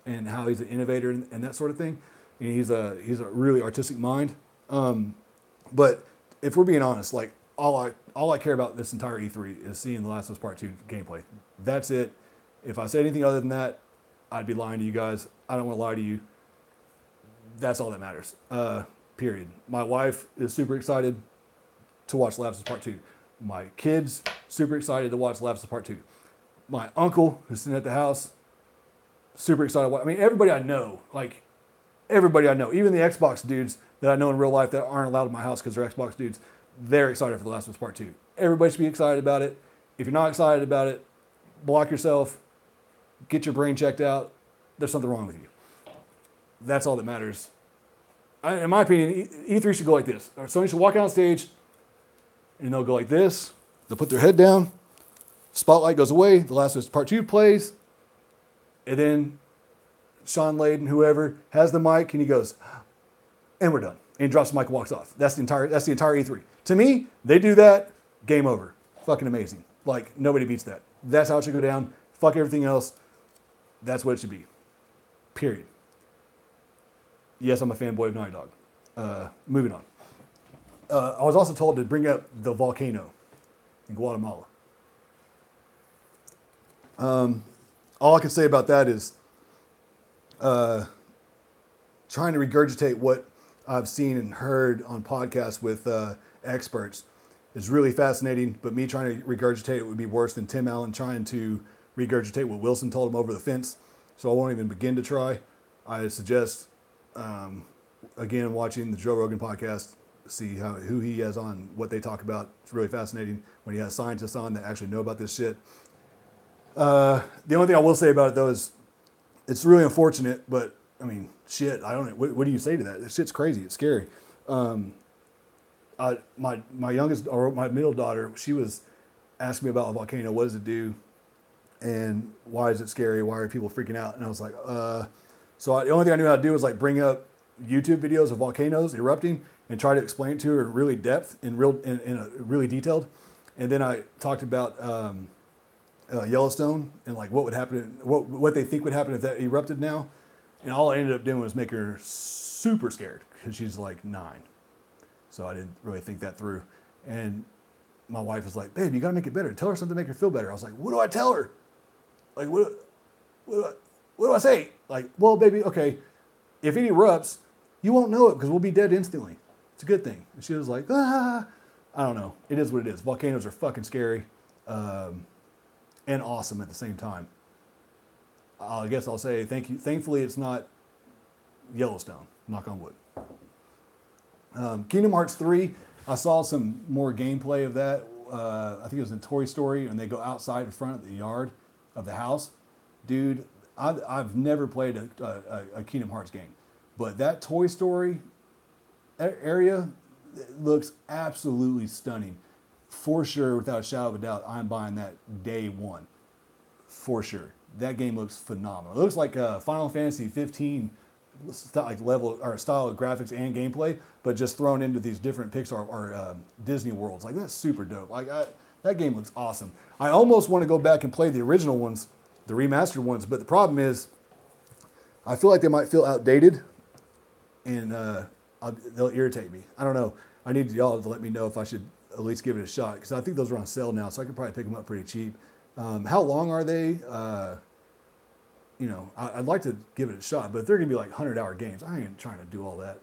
and how he's an innovator and that sort of thing. And he's a really artistic mind. But if we're being honest, like all I care about this entire E3 is seeing The Last of Us Part 2 gameplay. That's it. If I say anything other than that, I'd be lying to you guys. I don't want to lie to you. That's all that matters. Period. My wife is super excited to watch Last of Us Part 2. My kids, super excited to watch Last of Us Part 2. My uncle, who's sitting at the house, super excited. I mean, everybody I know, even the Xbox dudes that I know in real life that aren't allowed in my house because they're Xbox dudes, they're excited for The Last of Us Part 2. Everybody should be excited about it. If you're not excited about it, block yourself, get your brain checked out. There's something wrong with you. That's all that matters. In my opinion, E3 should go like this. Or Sony should walk out on stage, and they'll go like this. They'll put their head down. Spotlight goes away. The Last of Us Part 2 plays. And then Sean Layden, whoever, has the mic, and he goes, and we're done. and he drops the mic and walks off. That's the entire E3. To me, they do that, game over. Fucking amazing. Like, nobody beats that. That's how it should go down. Fuck everything else. That's what it should be. Period. Yes, I'm a fanboy of Naughty Dog. Moving on. I was also told to bring up the volcano in Guatemala. All I can say about that is trying to regurgitate what I've seen and heard on podcasts with experts is really fascinating, but me trying to regurgitate it would be worse than Tim Allen trying to regurgitate what Wilson told him over the fence. So I won't even begin to try. I suggest, again, watching the Joe Rogan podcast, see who he has on, what they talk about. It's really fascinating when he has scientists on that actually know about this shit. The only thing I will say about it, though, is it's really unfortunate, but, I mean, shit, I don't know. What do you say to that? This shit's crazy. It's scary. My youngest, or my middle daughter, she was asking me about a volcano. What does it do? And why is it scary? Why are people freaking out? And I was like, so the only thing I knew how to do was like bring up YouTube videos of volcanoes erupting and try to explain it to her in really depth, in a really detailed. And then I talked about Yellowstone and like what would happen, what they think would happen if that erupted now. And all I ended up doing was make her super scared because she's like 9. So I didn't really think that through. And my wife was like, babe, you got to make it better. Tell her something to make her feel better. I was like, what do I tell her? Like, what do I say? Like, well, baby, okay, if it erupts, you won't know it because we'll be dead instantly. It's a good thing. And she was like, I don't know. It is what it is. Volcanoes are fucking scary and awesome at the same time. I guess I'll say thank you. Thankfully, it's not Yellowstone. Knock on wood. Kingdom Hearts 3, I saw some more gameplay of that. I think it was in Toy Story, and they go outside in front of the yard of the house. Dude, I've never played a Kingdom Hearts game, but that Toy Story area looks absolutely stunning. For sure, without a shadow of a doubt, I'm buying that day one. For sure. That game looks phenomenal. It looks like Final Fantasy 15 level or style of graphics and gameplay, but just thrown into these different Pixar or Disney worlds. Like, that's super dope. Like, that game looks awesome. I almost want to go back and play the original ones, the remastered ones, but the problem is I feel like they might feel outdated and they'll irritate me. I don't know. I need y'all to let me know if I should at least give it a shot, because I think those are on sale now, so I could probably pick them up pretty cheap. How long are they? I'd like to give it a shot, but if they're going to be like 100-hour games, I ain't trying to do all that.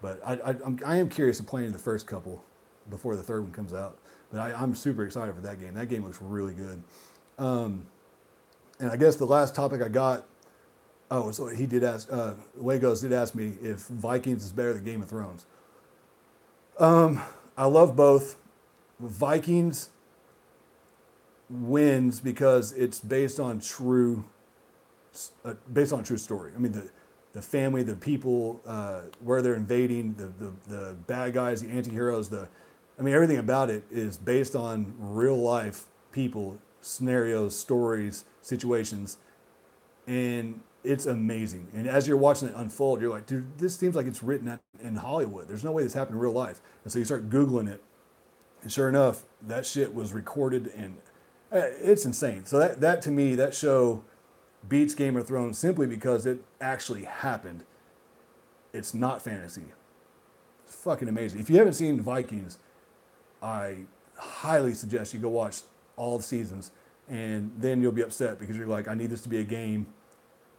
But I am curious of playing the first couple before the third one comes out. But I'm super excited for that game. That game looks really good. And I guess the last topic I got, so he did ask, Legos did ask me if Vikings is better than Game of Thrones. I love both. Vikings wins because it's based on true story. I mean, the family, the people, where they're invading, the bad guys, the anti-heroes, everything about it is based on real life people, scenarios, stories, situations, and it's amazing. And as you're watching it unfold, you're like, dude, this seems like it's written in Hollywood. There's no way this happened in real life. And so you start Googling it, and sure enough, that shit was recorded, and it's insane. So that to me, that show beats Game of Thrones simply because it actually happened. It's not fantasy. It's fucking amazing. If you haven't seen Vikings, I highly suggest you go watch all the seasons, and then you'll be upset because you're like, I need this to be a game,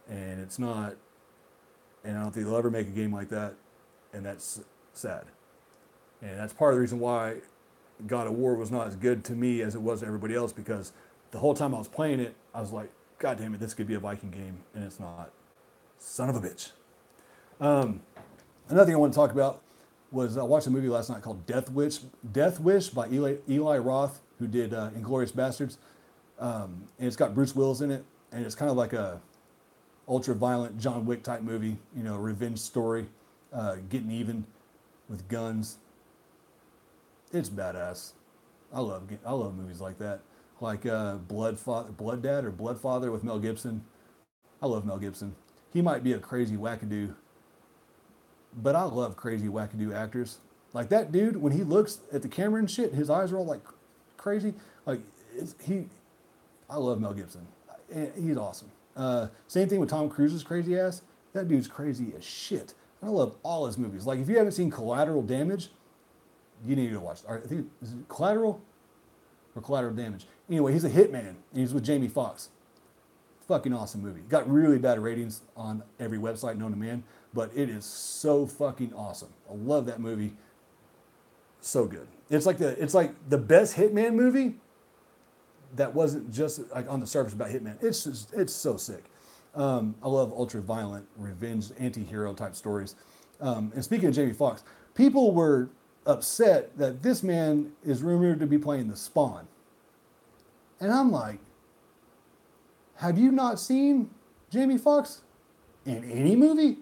and it's not, and I don't think they'll ever make a game like that, and that's sad. And that's part of the reason why God of War was not as good to me as it was to everybody else, because the whole time I was playing it, I was like, God damn it, this could be a Viking game, and it's not. Son of a bitch. Another thing I want to talk about was I watched a movie last night called Death Wish by Eli Roth, who did Inglourious Bastards. And it's got Bruce Willis in it, and it's kind of like a ultra-violent John Wick type movie, revenge story, getting even with guns. It's badass. I love movies like that. Like Blood Dad or Bloodfather with Mel Gibson. I love Mel Gibson. He might be a crazy wackadoo, But I love crazy wackadoo actors. Like that dude, when he looks at the camera and shit, his eyes are all like crazy. Like I love Mel Gibson. He's awesome. Same thing with Tom Cruise's crazy ass. That dude's crazy as shit. I love all his movies. Like if you haven't seen Collateral Damage, you need to watch it. I think is it Collateral or Collateral Damage. Anyway, he's a hitman and he's with Jamie Foxx. Fucking awesome movie. Got really bad ratings on every website known to man, but it is so fucking awesome. I love that movie. So good. It's like the best Hitman movie that wasn't just like on the surface about Hitman. It's so sick. I love ultra violent revenge anti-hero type stories. And speaking of Jamie Foxx, people were upset that this man is rumored to be playing the Spawn. And I'm like, have you not seen Jamie Foxx in any movie?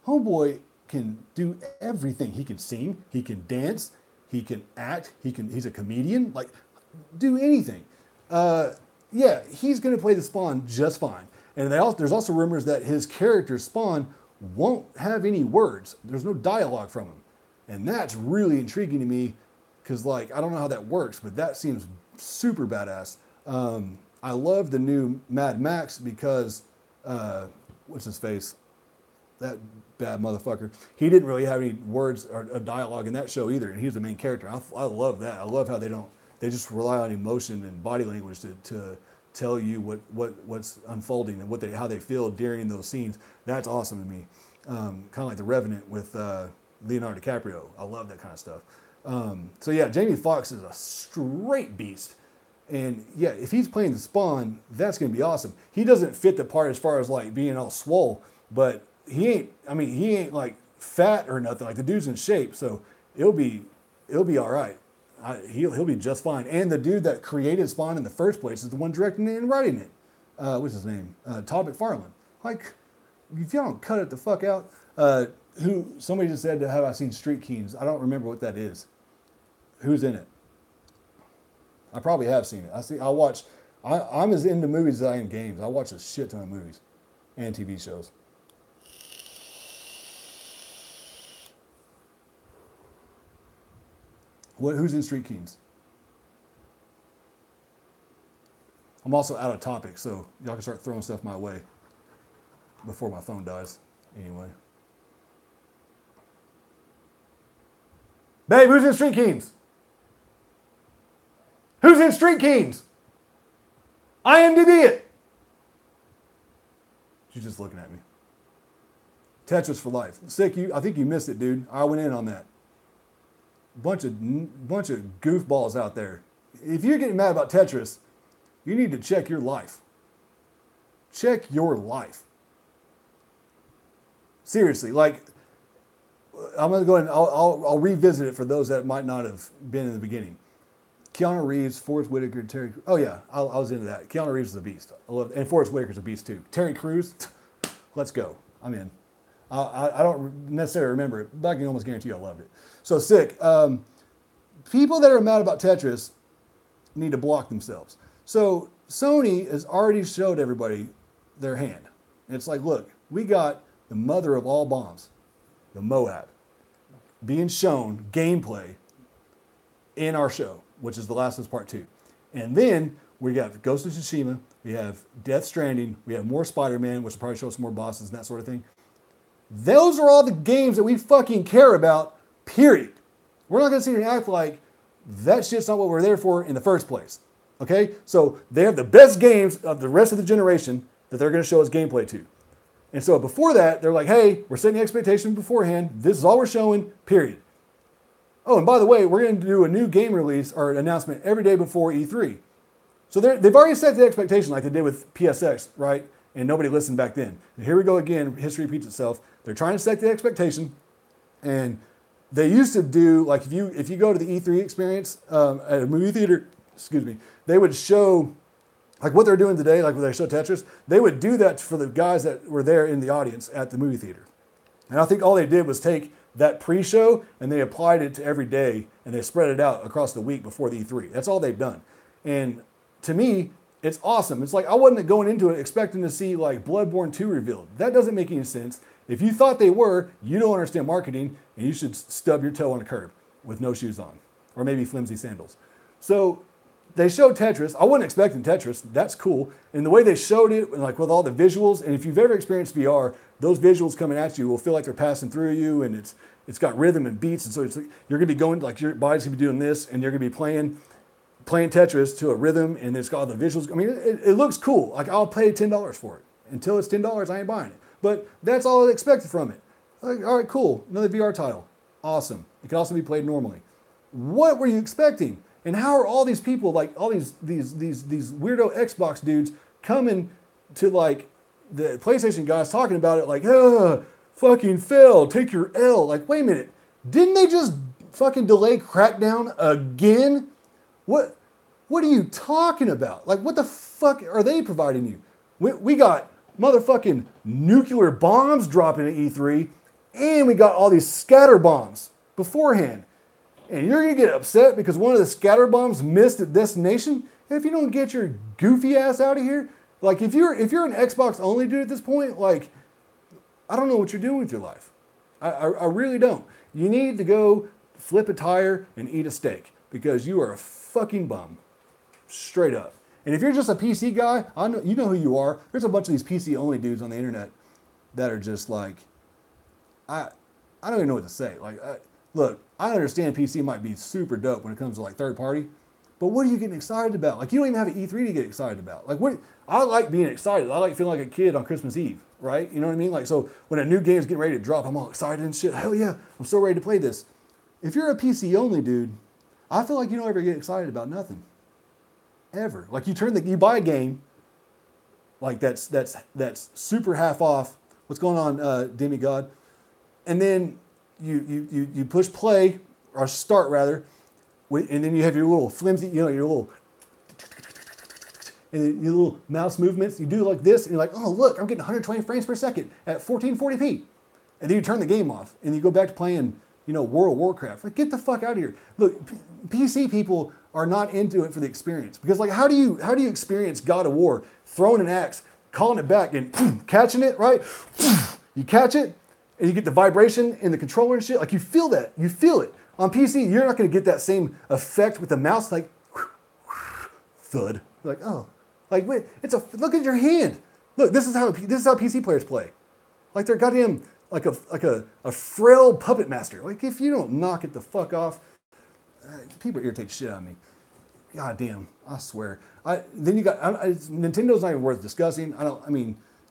Homeboy can do everything. He can sing, he can dance, he can act, he's a comedian, like do anything. Yeah, he's gonna play the Spawn just fine. And there's also rumors that his character Spawn won't have any words. There's no dialogue from him. And that's really intriguing to me because like I don't know how that works, but that seems super badass. I love the new Mad Max because what's his face? That bad motherfucker. He didn't really have any words or dialogue in that show either, and he's the main character. I love that. I love how they just rely on emotion and body language to tell you what's unfolding and how they feel during those scenes. That's awesome to me. Kind of like The Revenant with Leonardo DiCaprio. I love that kind of stuff. So yeah, Jamie Foxx is a straight beast. And yeah, if he's playing the Spawn, that's going to be awesome. He doesn't fit the part as far as like being all swole, but he ain't like fat or nothing. Like the dude's in shape, so it'll be all right. He'll be just fine. And the dude that created Spawn in the first place is the one directing it and writing it. What's his name? Todd McFarlane. Like, if you don't cut it the fuck out. Somebody just said, have I seen Street Kings? I don't remember what that is. Who's in it? I probably have seen it. I'm as into movies as I am games. I watch a shit ton of movies and TV shows. Who's in Street Kings? I'm also out of topic, so y'all can start throwing stuff my way before my phone dies. Anyway. Babe, who's in Street Kings? Who's in Street Kings? IMDb it. She's just looking at me. Tetris for life. Sick, I think you missed it, dude. I went in on that. Bunch of goofballs out there. If you're getting mad about Tetris, you need to check your life. Check your life. Seriously, like, I'm going to go ahead and I'll revisit it for those that might not have been in the beginning. Keanu Reeves, Forrest Whitaker, Terry Crews. Oh yeah, I was into that. Keanu Reeves is a beast. I love it. And Forrest Whitaker's a beast too. Terry Crews, let's go. I'm in. I don't necessarily remember it, but I can almost guarantee you I loved it. So sick. People that are mad about Tetris need to block themselves. So Sony has already showed everybody their hand. And it's like, look, we got the mother of all bombs, the Moab, being shown gameplay in our show, which is The Last of Us Part 2. And then we got Ghost of Tsushima, we have Death Stranding, we have more Spider-Man, which will probably show us more bosses and that sort of thing. Those are all the games that we fucking care about, period. We're not going to sit here and act like that shit's not what we're there for in the first place. Okay? So they have the best games of the rest of the generation that they're going to show us gameplay to. And so before that, they're like, hey, we're setting the expectation beforehand. This is all we're showing, period. Oh, and by the way, we're going to do a new game release or announcement every day before E3. So they've already set the expectation like they did with PSX, right? And nobody listened back then. And here we go again. History repeats itself. They're trying to set the expectation. And they used to do, like if you go to the E3 experience at a movie theater, they would show, like what they're doing today, like when they show Tetris, they would do that for the guys that were there in the audience at the movie theater. And I think all they did was take that pre-show and they applied it to every day and they spread it out across the week before the E3. That's all they've done. And to me, it's awesome. It's like I wasn't going into it expecting to see like Bloodborne 2 revealed. That doesn't make any sense. If you thought they were, you don't understand marketing, and you should stub your toe on a curb with no shoes on, or maybe flimsy sandals. So they showed Tetris. I wasn't expecting Tetris. That's cool. And the way they showed it, like with all the visuals, and if you've ever experienced VR, those visuals coming at you will feel like they're passing through you, and it's got rhythm and beats, and so it's like you're gonna be going, like your body's gonna be doing this, and you're gonna be playing Tetris to a rhythm, and it's got all the visuals. I mean, it looks cool. Like, I'll pay $10 for it. Until it's $10, I ain't buying it. But that's all I expected from it. Like, all right, cool. Another VR title. Awesome. It can also be played normally. What were you expecting? And how are all these people, like all these weirdo Xbox dudes, coming to like the PlayStation guys talking about it like, fucking fail, take your L. Like, wait a minute. Didn't they just fucking delay Crackdown again? What are you talking about? Like, what the fuck are they providing you? We got motherfucking nuclear bombs dropping at E3, and we got all these scatter bombs beforehand. And you're gonna get upset because one of the scatter bombs missed at destination? And if you don't get your goofy ass out of here, like if you're an Xbox only dude at this point, like, I don't know what you're doing with your life. I really don't. You need to go flip a tire and eat a steak because you are a fucking bum. Straight up. And if you're just a PC guy, I know, you know who you are. There's a bunch of these PC only dudes on the internet that are just like, I don't even know what to say. Like, look, I understand PC might be super dope when it comes to like third party, but what are you getting excited about? Like, you don't even have an E3 to get excited about. Like, what? I like being excited. I like feeling like a kid on Christmas Eve, right? You know what I mean? Like, so when a new game's getting ready to drop, I'm all excited and shit. Hell yeah, I'm so ready to play this. If you're a PC only dude, I feel like you don't ever get excited about nothing. Ever. Like, you buy a game, like that's super half off. What's going on, Demigod? And then you push play, or start rather, and then you have your little flimsy, your little, and then your little mouse movements. You do like this, and you're like, oh look, I'm getting 120 frames per second at 1440p. And then you turn the game off, and you go back to playing, World of Warcraft. Like, get the fuck out of here. Look, PC people are not into it for the experience. Because, like, how do you experience God of War, throwing an axe, calling it back, and catching it, right? You catch it, and you get the vibration in the controller and shit. Like, you feel that. You feel it. On PC, you're not going to get that same effect with the mouse, like, thud. Like, oh. Like, wait, look at your hand. Look, this is how PC players play. Like, they're goddamn, like a frail puppet master. Like, if you don't knock it the fuck off, people irritate shit out of me. God damn, I swear. Then you got Nintendo's not even worth discussing.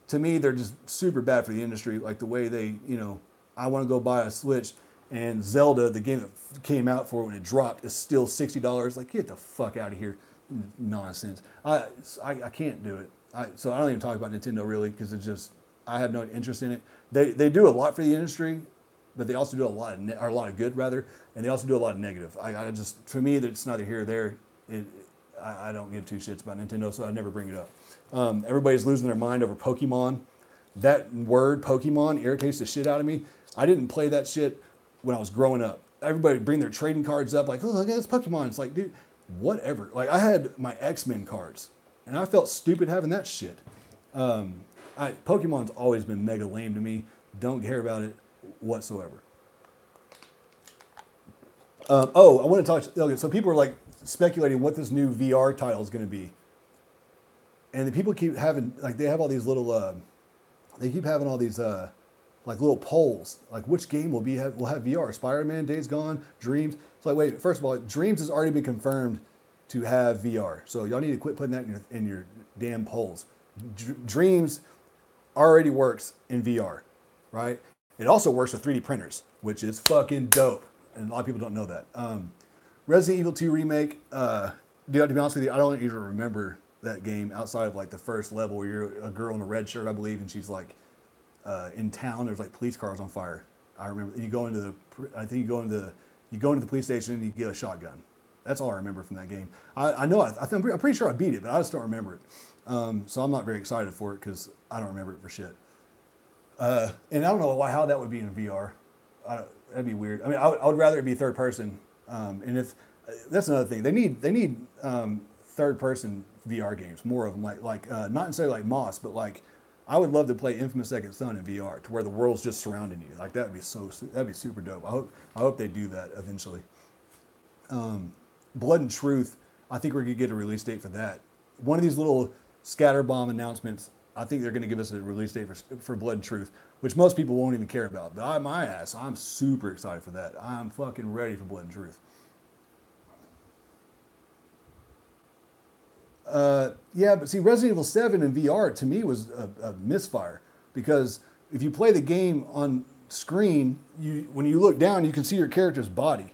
To me, they're just super bad for the industry. Like the way they, I want to go buy a Switch, and Zelda, the game that came out for it when it dropped, is still $60. Like, get the fuck out of here. Nonsense. I can't do it. So I don't even talk about Nintendo really, because it's just, I have no interest in it. They do a lot for the industry, but they also do a lot of good rather, and they also do a lot of negative. For me, it's neither here or there. I don't give two shits about Nintendo, so I never bring it up. Everybody's losing their mind over Pokemon. That word Pokemon irritates the shit out of me. I didn't play that shit when I was growing up. Everybody bring their trading cards up like, oh, look at this Pokemon. It's like, dude, whatever. Like, I had my X-Men cards, and I felt stupid having that shit. Pokemon's always been mega lame to me. Don't care about it whatsoever. I want to talk. Okay, so people are like speculating what this new VR title is going to be, and the people keep having they have all these little. They keep having all these like little polls, like which game will have VR. Spider-Man, Days Gone, Dreams. It's like, wait, first of all, Dreams has already been confirmed to have VR, so y'all need to quit putting that in your damn polls. Dreams already works in VR, right? It also works with 3D printers, which is fucking dope. And a lot of people don't know that. Resident Evil 2 Remake, to be honest with you, I don't even remember that game outside of like the first level where you're a girl in a red shirt, I believe, and she's like in town, there's like police cars on fire. I remember you go into the police station and you get a shotgun. That's all I remember from that game. I'm pretty sure I beat it, but I just don't remember it. So I'm not very excited for it because I don't remember it for shit. And I don't know how that would be in VR. That'd be weird. I mean, I would rather it be third person. And if that's another thing, they need third person VR games, more of them, like not necessarily like Moss, but like I would love to play Infamous Second Son in VR to where the world's just surrounding you. Like that'd be super dope. I hope they do that eventually. Blood and Truth, I think we're gonna get a release date for that. One of these little scatterbomb announcements, I think they're gonna give us a release date for Blood and Truth, which most people won't even care about. But my ass, I'm super excited for that. I'm fucking ready for Blood and Truth. Yeah, but see, Resident Evil 7 in VR to me was a misfire because if you play the game on screen, when you look down, you can see your character's body,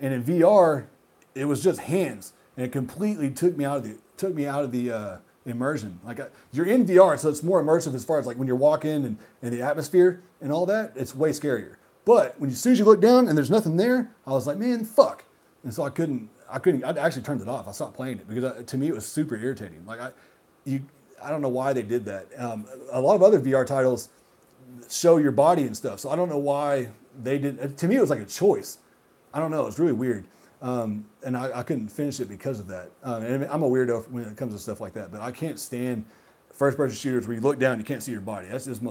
and in VR, it was just hands, and it completely took me out of the immersion. Like you're in VR, so it's more immersive as far as like when you're walking and the atmosphere and all that. It's way scarier. But as soon as you look down and there's nothing there, I was like, man, fuck. And so I actually turned it off. I stopped playing it because to me it was super irritating. Like I don't know why they did that. A lot of other VR titles show your body and stuff, so I don't know why they did. To me, it was like a choice. I don't know. It's really weird, and I couldn't finish it because of that. And I'm a weirdo when it comes to stuff like that, but I can't stand first-person shooters where you look down and you can't see your body. That's just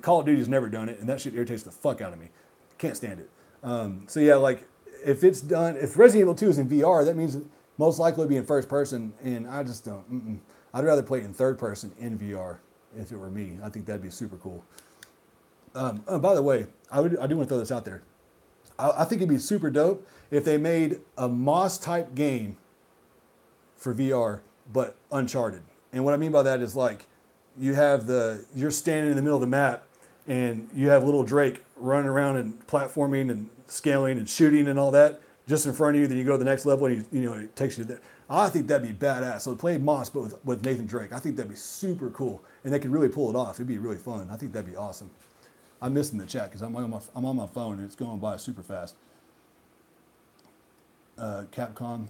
Call of Duty's never done it, and that shit irritates the fuck out of me. Can't stand it. So yeah, like. If Resident Evil 2 is in VR, that means most likely it'll be in first person, and I just don't. I'd rather play it in third person in VR if it were me. I think that'd be super cool. Oh, by the way, I do want to throw this out there. I think it'd be super dope if they made a Moss type game for VR, but Uncharted. And what I mean by that is like you're standing in the middle of the map, and you have little Drake running around and platforming and scaling and shooting and all that just in front of you. Then you go to the next level and it takes you there. I think that'd be badass. So play Moss, but with Nathan Drake. I think that'd be super cool, and they could really pull it off. It'd be really fun. I think that'd be awesome. I'm missing the chat because I'm on my phone and it's going by super fast. Capcom,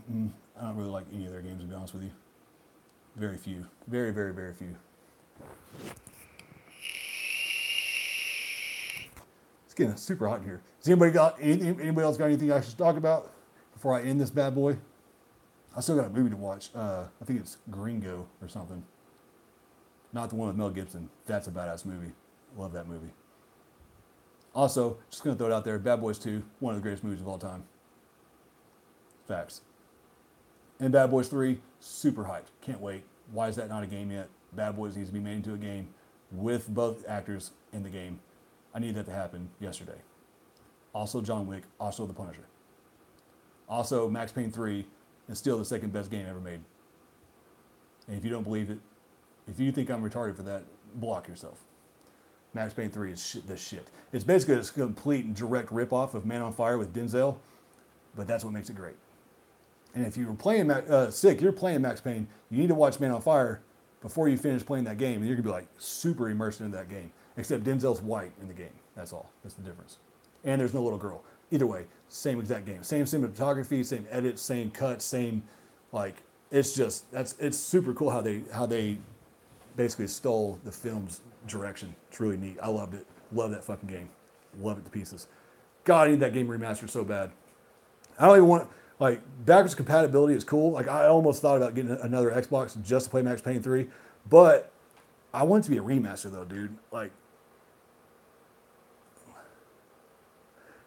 I don't really like any of their games, to be honest with you. Very few. Very, very, very few. It's getting super hot in here. Has anybody else got anything I should talk about before I end this bad boy? I still got a movie to watch. I think it's Gringo or something. Not the one with Mel Gibson. That's a badass movie. Love that movie. Also, just going to throw it out there, Bad Boys 2, one of the greatest movies of all time. Facts. And Bad Boys 3, super hyped. Can't wait. Why is that not a game yet? Bad Boys needs to be made into a game with both actors in the game. I need that to happen yesterday. Also John Wick, also The Punisher. Also Max Payne 3 is still the second best game ever made. And if you don't believe it, if you think I'm retarded for that, block yourself. Max Payne 3 is the shit. It's basically a complete and direct ripoff of Man on Fire with Denzel, but that's what makes it great. And if you were playing you're playing Max Payne, you need to watch Man on Fire before you finish playing that game, and you're gonna be like super immersed in that game. Except Denzel's white in the game. That's all. That's the difference. And there's no little girl. Either way, same exact game. Same cinematography, same edits, same cuts, same it's super cool how they basically stole the film's direction. It's really neat. I loved it. Love that fucking game. Love it to pieces. God, I need that game remastered so bad. I don't even want backwards compatibility is cool. Like I almost thought about getting another Xbox just to play Max Payne 3, but I want it to be a remaster though, dude.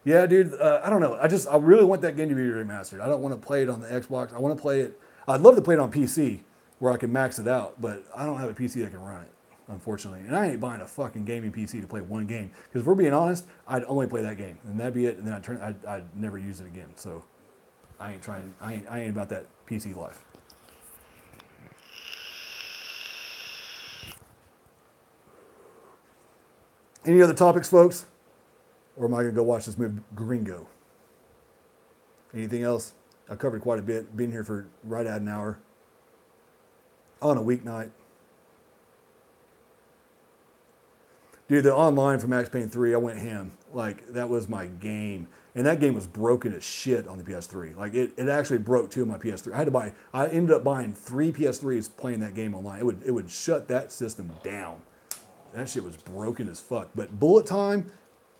Yeah, dude. I don't know. I really want that game to be remastered. I don't want to play it on the Xbox. I want to play it. I'd love to play it on PC where I can max it out, but I don't have a PC that can run it, unfortunately. And I ain't buying a fucking gaming PC to play one game. Because if we're being honest, I'd only play that game, and that'd be it. And then I'd never use it again. So I ain't trying. I ain't about that PC life. Any other topics, folks? Or am I going to go watch this movie, Gringo? Anything else? I covered quite a bit. Been here for right at an hour. On a weeknight. Dude, the online for Max Payne 3, I went ham. That was my game. And that game was broken as shit on the PS3. It actually broke two of my PS3. I ended up buying 3 PS3s playing that game online. It would shut that system down. That shit was broken as fuck. But bullet time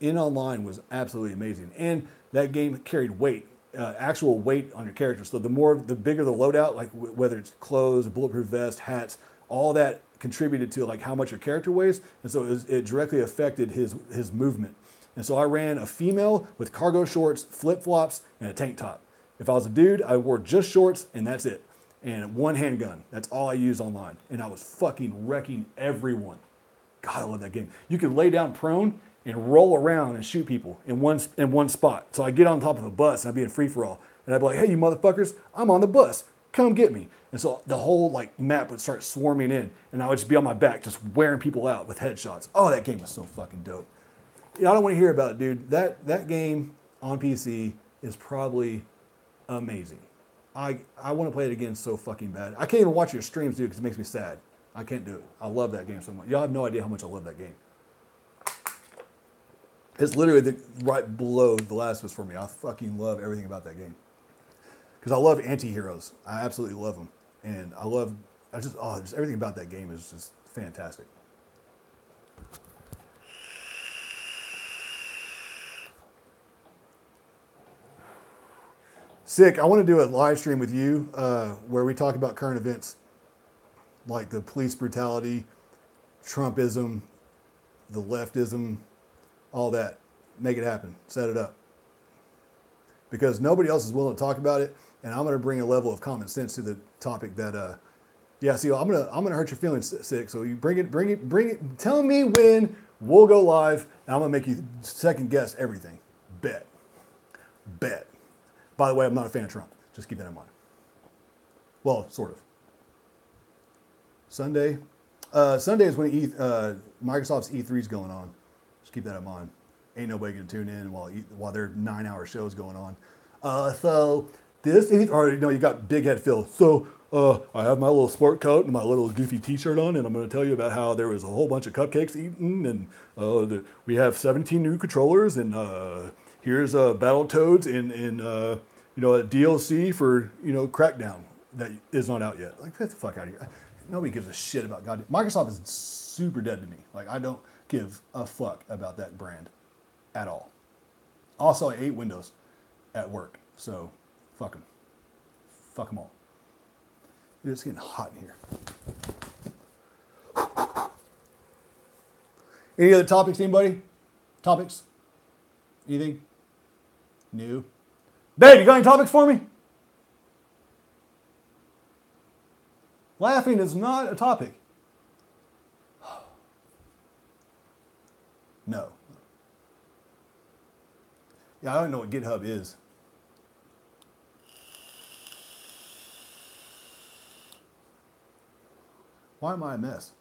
in online was absolutely amazing. And that game carried weight, actual weight on your character. So the bigger the loadout, whether it's clothes, a bulletproof vest, hats, all that contributed to like how much your character weighs, and so it directly affected his movement. And so I ran a female with cargo shorts, flip flops, and a tank top. If I was a dude, I wore just shorts and that's it, and one handgun. That's all I used online, and I was fucking wrecking everyone. God, I love that game. You could lay down prone and roll around and shoot people in one spot. So I get on top of a bus and I'd be in free for all, and I'd be like, "Hey, you motherfuckers, I'm on the bus. Come get me." And so the whole like map would start swarming in, and I would just be on my back, just wearing people out with headshots. Oh, that game was so fucking dope. Yeah, I don't want to hear about it, dude. That game on PC is probably amazing. I want to play it again so fucking bad. I can't even watch your streams, dude, because it makes me sad. I can't do it. I love that game so much. Y'all have no idea how much I love that game. It's literally right below The Last of Us for me. I fucking love everything about that game. Because I love anti-heroes. I absolutely love them. And just everything about that game is just fantastic. Sick. I want to do a live stream with you where we talk about current events like the police brutality, Trumpism, the leftism, all that. Make it happen. Set it up. Because nobody else is willing to talk about it, and I'm going to bring a level of common sense to the topic that, see, I'm gonna hurt your feelings, Sick. So you bring it. Tell me when we'll go live, and I'm going to make you second guess everything. Bet. By the way, I'm not a fan of Trump. Just keep that in mind. Well, sort of. Sunday is when Microsoft's E3 is going on. Just keep that in mind. Ain't nobody gonna tune in while their 9-hour show is going on. So this is, or you got Big Head Phil. So I have my little sport coat and my little goofy T-shirt on, and I'm going to tell you about how there was a whole bunch of cupcakes eaten, and we have 17 new controllers, and here's Battletoads in a DLC for Crackdown that is not out yet. Like, get the fuck out of here. Nobody gives a shit about goddamn Microsoft is super dead to me. Like, I don't give a fuck about that brand at all. Also, I ate Windows at work, so fuck them. Fuck them all. It's getting hot in here. Any other topics, anybody? Topics? Anything? New? Babe, you got any topics for me? Laughing is not a topic. No. Yeah, I don't know what GitHub is. Why am I a mess?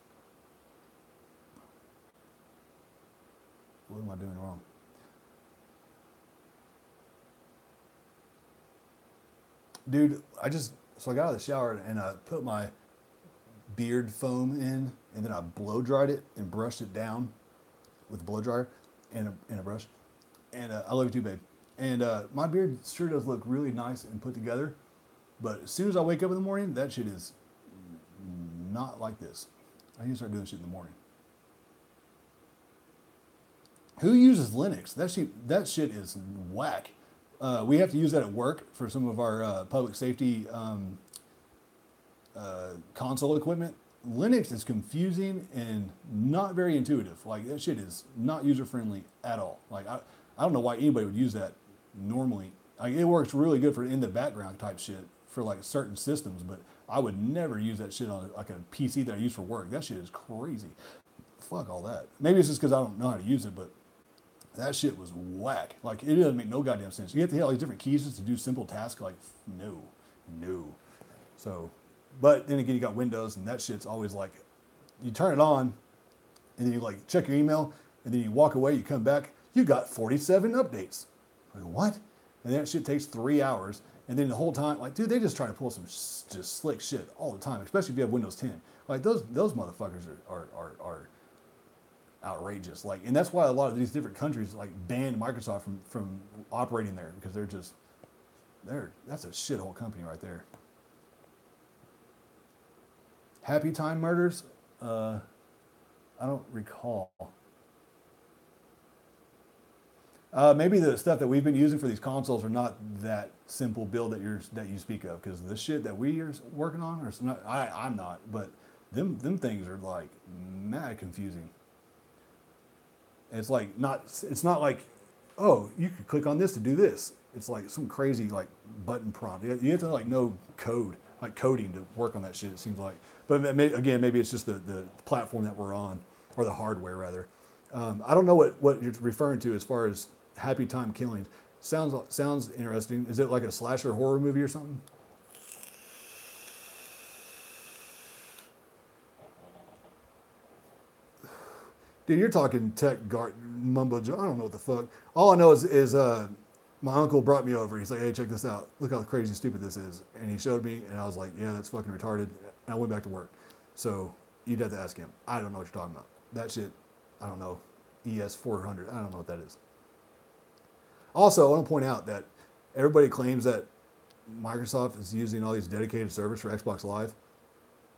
What am I doing wrong? Dude, I got out of the shower and I put my beard foam in, and then I blow dried it and brushed it down with a blow dryer and a brush. And I love you too, babe. And my beard sure does look really nice and put together. But as soon as I wake up in the morning, that shit is not like this. I need to start doing shit in the morning. Who uses Linux? That shit is whack. We have to use that at work for some of our public safety console equipment. Linux is confusing and not very intuitive. Like, that shit is not user friendly at all. Like, I don't know why anybody would use that normally. Like, it works really good for in the background type shit for like certain systems, but I would never use that shit on like a PC that I use for work. That shit is crazy. Fuck all that. Maybe it's just because I don't know how to use it, but that shit was whack. Like, it doesn't make no goddamn sense. You have to hit all these different keys just to do simple tasks. Like, no. So, but then again, you got Windows, and that shit's always like, you turn it on, and then you like check your email, and then you walk away, you come back, you got 47 updates. Like, what? And that shit takes 3 hours. And then the whole time, like, dude, they just try to pull some just slick shit all the time, especially if you have Windows 10. Like, those motherfuckers are outrageous. Like, and that's why a lot of these different countries like banned Microsoft from operating there, because that's a shithole company right there. Happy Time Murders? I don't recall. Maybe the stuff that we've been using for these consoles are not that simple build that you speak of, because the shit that we are working on, I'm not, but them things are like mad confusing. It's like it's not like, oh, you could click on this to do this. It's like some crazy like button prompt. You have to like know code, like coding to work on that shit. It seems like, but maybe it's just the platform that we're on, or the hardware rather. I don't know what you're referring to as far as Happy Time Killing. Sounds interesting. Is it like a slasher horror movie or something? Dude, you're talking mumbo jumbo. I don't know what the fuck. All I know is my uncle brought me over. He's like, hey, check this out. Look how crazy stupid this is. And he showed me, and I was like, yeah, that's fucking retarded. And I went back to work. So you'd have to ask him. I don't know what you're talking about. That shit, I don't know. ES400. I don't know what that is. Also, I want to point out that everybody claims that Microsoft is using all these dedicated servers for Xbox Live.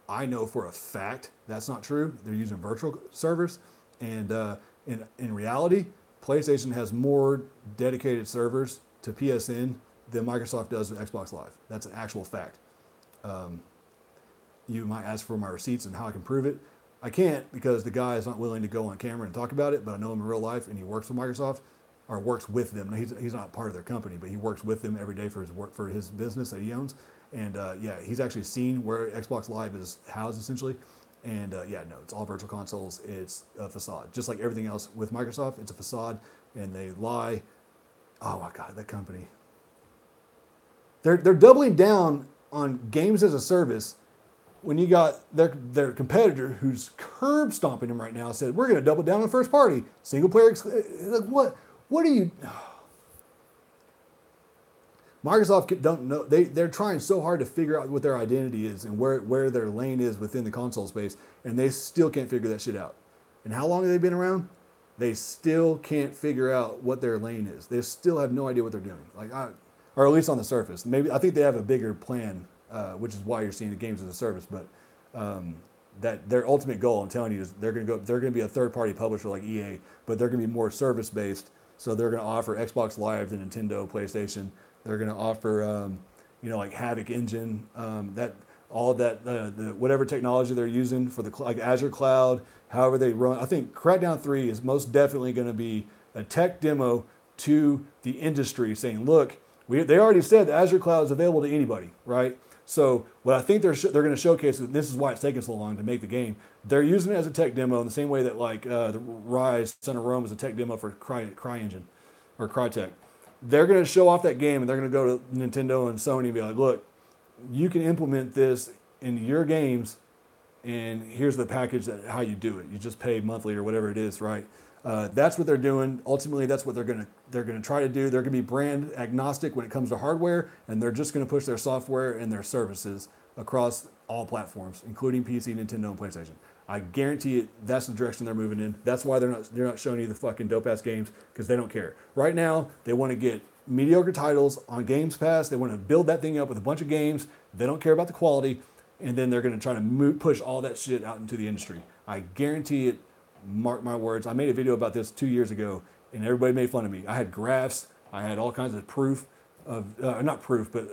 I know for a fact that's not true. They're using virtual servers. And in reality, PlayStation has more dedicated servers to PSN than Microsoft does with Xbox Live. That's an actual fact. You might ask for my receipts and how I can prove it. I can't because the guy is not willing to go on camera and talk about it, but I know him in real life and he works for Microsoft, or works with them. He's not part of their company, but he works with them every day for his business that he owns. And yeah, he's actually seen where Xbox Live is housed essentially. And yeah, no, it's all virtual consoles. It's a facade. Just like everything else with Microsoft, it's a facade and they lie. Oh my God, that company. They're doubling down on games as a service when you got their competitor who's curb stomping them right now said, we're going to double down on first party. Single player. Like, what are you... Microsoft don't know. They're trying so hard to figure out what their identity is and where their lane is within the console space, and they still can't figure that shit out. And how long have they been around? They still can't figure out what their lane is. They still have no idea what they're doing. Or at least on the surface. Maybe I think they have a bigger plan, which is why you're seeing the games as a service. But that their ultimate goal, I'm telling you, is they're going to be a third-party publisher like EA, but they're going to be more service-based. So they're going to offer Xbox Live to Nintendo, PlayStation. They're going to offer, like Havoc Engine, whatever technology they're using for like Azure Cloud, however they run. I think Crackdown 3 is most definitely going to be a tech demo to the industry saying, look, they already said that Azure Cloud is available to anybody, right? So what I think they're going to showcase, and this is why it's taking so long to make the game, they're using it as a tech demo in the same way that like the Rise Son of Rome is a tech demo for CryEngine or Crytek. They're going to show off that game and they're going to go to Nintendo and Sony and be like, look, you can implement this into your games and here's the package how you do it. You just pay monthly or whatever it is, right? That's what they're doing. Ultimately, that's what they're going to try to do. They're going to be brand agnostic when it comes to hardware, and they're just going to push their software and their services across all platforms, including PC, Nintendo, and PlayStation. I guarantee it. That's the direction they're moving in. That's why they're not showing you the fucking dope ass games, because they don't care. Right now, they want to get mediocre titles on Games Pass. They want to build that thing up with a bunch of games. They don't care about the quality, and then they're going to try to push all that shit out into the industry. I guarantee it. Mark my words. I made a video about this 2 years ago, and everybody made fun of me. I had graphs. I had all kinds of proof of not proof, but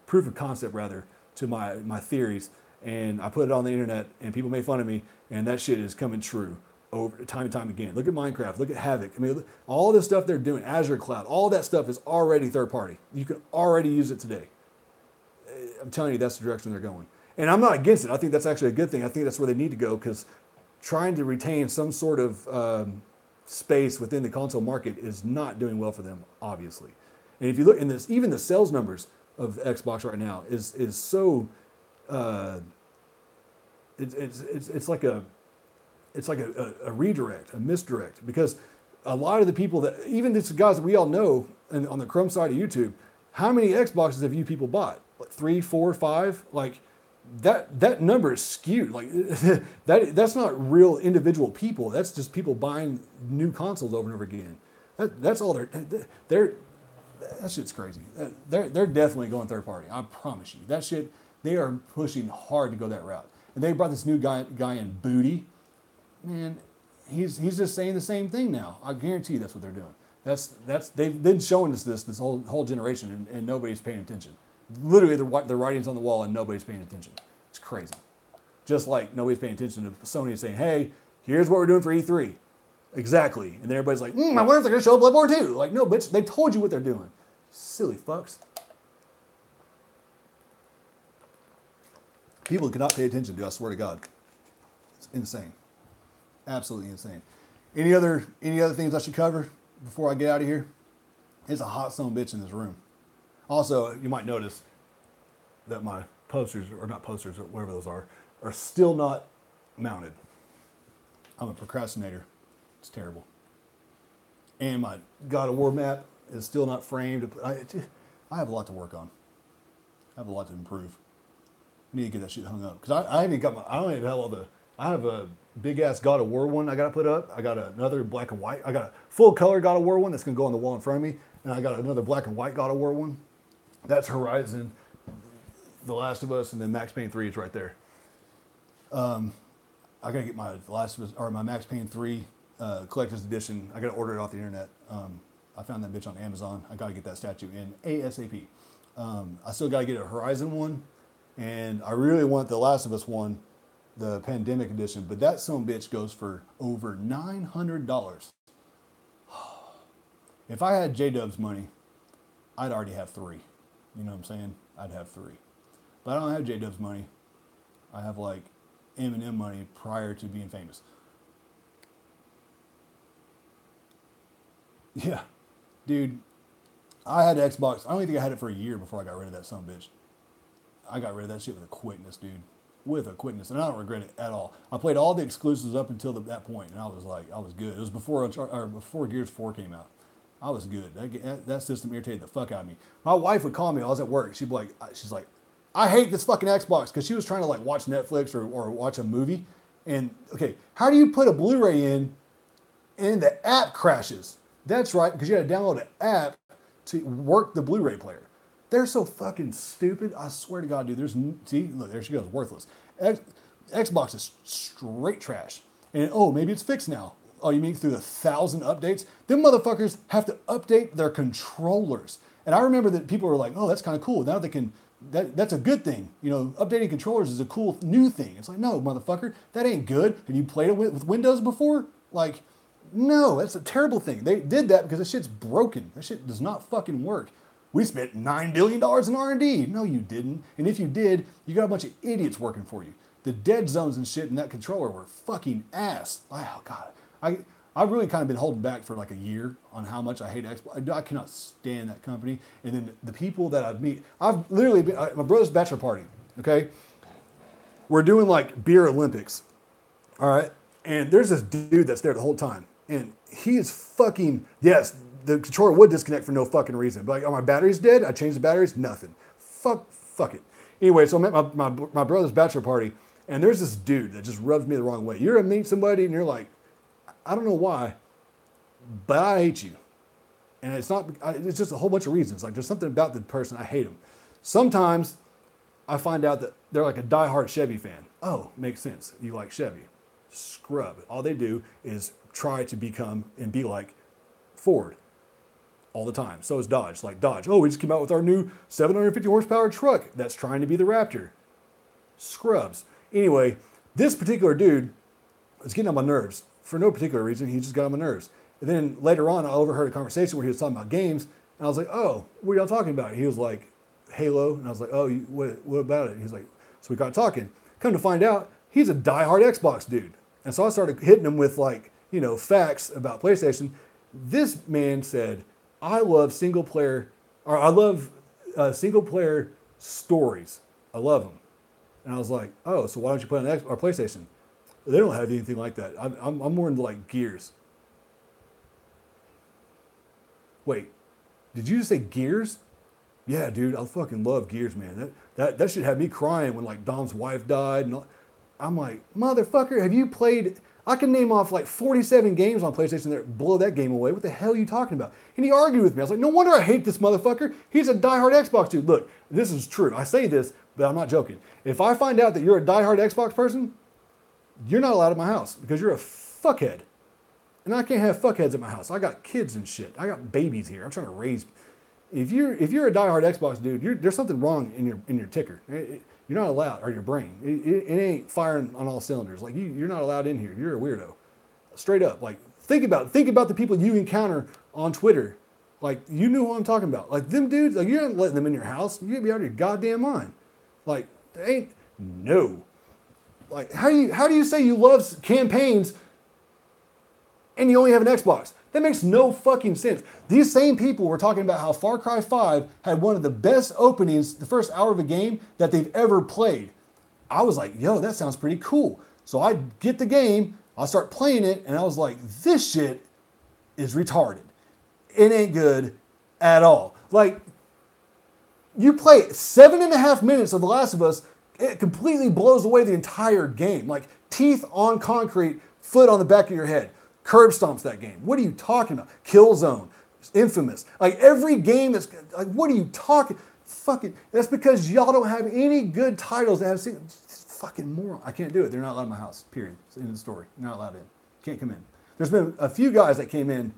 proof of concept rather to my theories. And I put it on the internet, and people made fun of me, and that shit is coming true over time and time again. Look at Minecraft, look at Havoc. I mean, all this stuff they're doing, Azure Cloud, all that stuff is already third party. You can already use it today. I'm telling you, that's the direction they're going. And I'm not against it. I think that's actually a good thing. I think that's where they need to go, because trying to retain some sort of space within the console market is not doing well for them, obviously. And if you look in this, even the sales numbers of Xbox right now is so. It's like a redirect, a misdirect, because a lot of the people that, even these guys that we all know on the Chrome side of YouTube, how many Xboxes have you people bought? Like 3, 4, 5? Like that number is skewed. Like that's not real individual people. That's just people buying new consoles over and over again. That's all they're that shit's crazy. They're definitely going third party. I promise you. That shit. They are pushing hard to go that route. And they brought this new guy in, Booty. Man, he's just saying the same thing now. I guarantee you that's what they're doing. They've been showing us this whole generation, and nobody's paying attention. Literally, the writing's on the wall, and nobody's paying attention. It's crazy. Just like nobody's paying attention to Sony saying, hey, here's what we're doing for E3. Exactly. And then everybody's like, I wonder if they're going to show Bloodborne 2. Like, no, bitch, they told you what they're doing. Silly fucks. People cannot pay attention to, I swear to God. It's insane. Absolutely insane. Any other things I should cover before I get out of here? It's a hot son of a bitch in this room. Also, you might notice that my posters, or not posters, or whatever those are still not mounted. I'm a procrastinator. It's terrible. And my God of War map is still not framed. I have a lot to work on. I have a lot to improve. I need to get that shit hung up. Because I haven't got I don't even have all the, I have a big ass God of War one I got to put up. I got another black and white. I got a full color God of War one that's going to go on the wall in front of me. And I got another black and white God of War one. That's Horizon, The Last of Us, and then Max Payne 3 is right there. I got to get my Last of Us, or my Max Payne 3 collector's edition. I got to order it off the internet. I found that bitch on Amazon. I got to get that statue in ASAP. I still got to get a Horizon one. And I really want the Last of Us one, the Pandemic edition, but that son of a bitch goes for over $900. If I had J-Dub's money, I'd already have 3. You know what I'm saying? I'd have 3. But I don't have J-Dub's money. I have like Eminem money prior to being famous. Yeah. Dude, I had Xbox. I don't even think I had it for a year before I got rid of that son of a bitch. I got rid of that shit with a quickness, dude. With a quickness. And I don't regret it at all. I played all the exclusives up until that point, and I was like, I was good. It was before Gears 4 came out. I was good. That system irritated the fuck out of me. My wife would call me. I was at work. She's like, I hate this fucking Xbox, because she was trying to like watch Netflix or watch a movie. And okay, how do you put a Blu-ray in and the app crashes? That's right, because you had to download an app to work the Blu-ray player. They're so fucking stupid. I swear to God, dude. See, look, there she goes, worthless. Xbox is straight trash. And maybe it's fixed now. Oh, you mean through the 1,000 updates? Them motherfuckers have to update their controllers. And I remember that people were like, oh, that's kind of cool. Now they can, that's a good thing. You know, updating controllers is a cool new thing. It's like, no, motherfucker, that ain't good. Have you played it with Windows before? Like, no, that's a terrible thing. They did that because that shit's broken. That shit does not fucking work. We spent $9 billion in R&D. No, you didn't. And if you did, you got a bunch of idiots working for you. The dead zones and shit in that controller were fucking ass. Oh, God. I've really kind of been holding back for like a year on how much I hate Xbox. I cannot stand that company. And then the people that I meet, I've literally been, my brother's bachelor party, okay? We're doing like beer Olympics, all right? And there's this dude that's there the whole time. And he is fucking, yes, the controller would disconnect for no fucking reason. But like, oh, my battery's dead. I changed the batteries. Nothing. Fuck it. Anyway, so I'm at my brother's bachelor party, and there's this dude that just rubs me the wrong way. You're gonna meet somebody, and you're like, I don't know why, but I hate you. And it's not. It's just a whole bunch of reasons. Like there's something about the person I hate them. Sometimes I find out that they're like a diehard Chevy fan. Oh, makes sense. You like Chevy. Scrub. All they do is try to become and be like Ford. All the time. So is Dodge. Like Dodge. Oh, we just came out with our new 750 horsepower truck that's trying to be the Raptor. Scrubs. Anyway, this particular dude is getting on my nerves. For no particular reason, he just got on my nerves. And then later on, I overheard a conversation where he was talking about games. And I was like, oh, what are y'all talking about? He was like, Halo. And I was like, oh, what about it? He's like, so we got talking. Come to find out, he's a diehard Xbox dude. And so I started hitting him with like, facts about PlayStation. This man said, I love single player stories. I love them. And I was like, oh, so why don't you play on our PlayStation? They don't have anything like that. I'm more into like Gears. Wait, did you just say Gears? Yeah, dude, I fucking love Gears, man. That should have me crying when like Dom's wife died. And I'm like, motherfucker, have you played? I can name off like 47 games on PlayStation that blow that game away. What the hell are you talking about? And he argued with me. I was like, no wonder I hate this motherfucker. He's a diehard Xbox dude. Look, this is true. I say this, but I'm not joking. If I find out that you're a diehard Xbox person, you're not allowed at my house because you're a fuckhead. And I can't have fuckheads at my house. I got kids and shit. I got babies here. I'm trying to raise. If you're a diehard Xbox dude, there's something wrong in your ticker. You're not allowed, or your brain. It ain't firing on all cylinders. Like you're not allowed in here. You're a weirdo. Straight up. Like think about the people you encounter on Twitter. Like you knew who I'm talking about. Like them dudes. Like you're not letting them in your house. You gotta be out of your goddamn mind. Like they ain't no. Like how do you say you love campaigns and you only have an Xbox? That makes no fucking sense. These same people were talking about how Far Cry 5 had one of the best openings, the first hour of a game that they've ever played. I was like, yo, that sounds pretty cool. So I get the game, I start playing it, and I was like, this shit is retarded. It ain't good at all. Like, you play 7.5 minutes of The Last of Us, it completely blows away the entire game. Like, teeth on concrete, foot on the back of your head. Curb stomps that game. What are you talking about? Killzone, Infamous. Like every game that's like, what are you talking? Fucking. That's because y'all don't have any good titles that have seen. Fucking moron. I can't do it. They're not allowed in my house. Period. It's in the story. You're not allowed in. Can't come in. There's been a few guys that came in,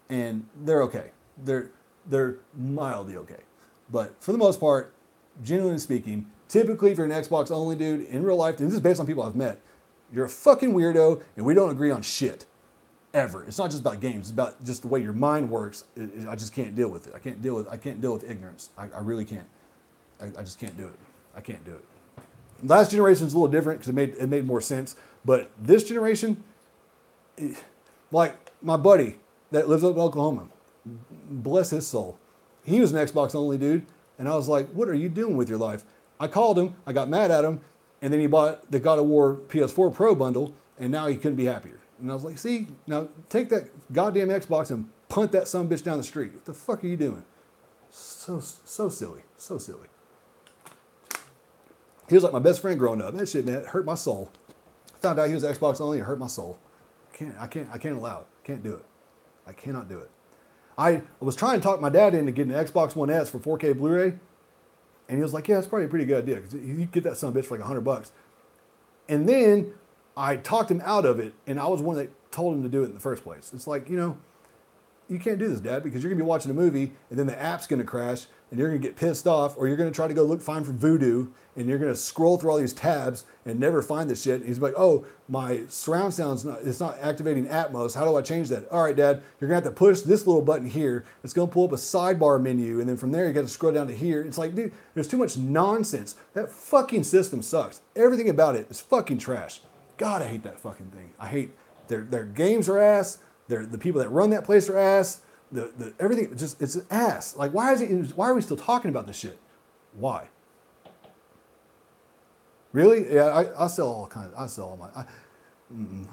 and they're okay. They're mildly okay, but for the most part, genuinely speaking, typically if you're an Xbox only dude in real life, and this is based on people I've met, you're a fucking weirdo, and we don't agree on shit. Ever. It's not just about games. It's about just the way your mind works. I just can't deal with it. I can't deal with ignorance. I really can't. I just can't do it. I can't do it. Last generation is a little different because it made more sense. But this generation, like my buddy that lives up in Oklahoma, bless his soul, he was an Xbox only dude, and I was like, what are you doing with your life? I called him. I got mad at him, and then he bought the God of War PS4 Pro bundle, and now he couldn't be happier. And I was like, see, now take that goddamn Xbox and punt that son of a bitch down the street. What the fuck are you doing? So silly. So silly. He was like my best friend growing up. That shit, man, it hurt my soul. I found out he was Xbox only, it hurt my soul. I can't allow it. Can't do it. I cannot do it. I was trying to talk my dad into getting an Xbox One S for 4K Blu-ray. And he was like, yeah, it's probably a pretty good idea because you get that son of a bitch for like $100. And then I talked him out of it, and I was one that told him to do it in the first place. It's like, you can't do this, Dad, because you're going to be watching a movie, and then the app's going to crash, and you're going to get pissed off, or you're going to try to go find for Voodoo, and you're going to scroll through all these tabs and never find the shit. And he's like, oh, my surround sound's it's not activating Atmos. How do I change that? All right, Dad, you're going to have to push this little button here. It's going to pull up a sidebar menu, and then from there, you got to scroll down to here. It's like, dude, there's too much nonsense. That fucking system sucks. Everything about it is fucking trash. God, I hate that fucking thing. I hate their games are ass. The people that run that place are ass. The everything it's an ass. Like why are we still talking about this shit? Why? Really? Yeah, I sell all kinds. I sell all my.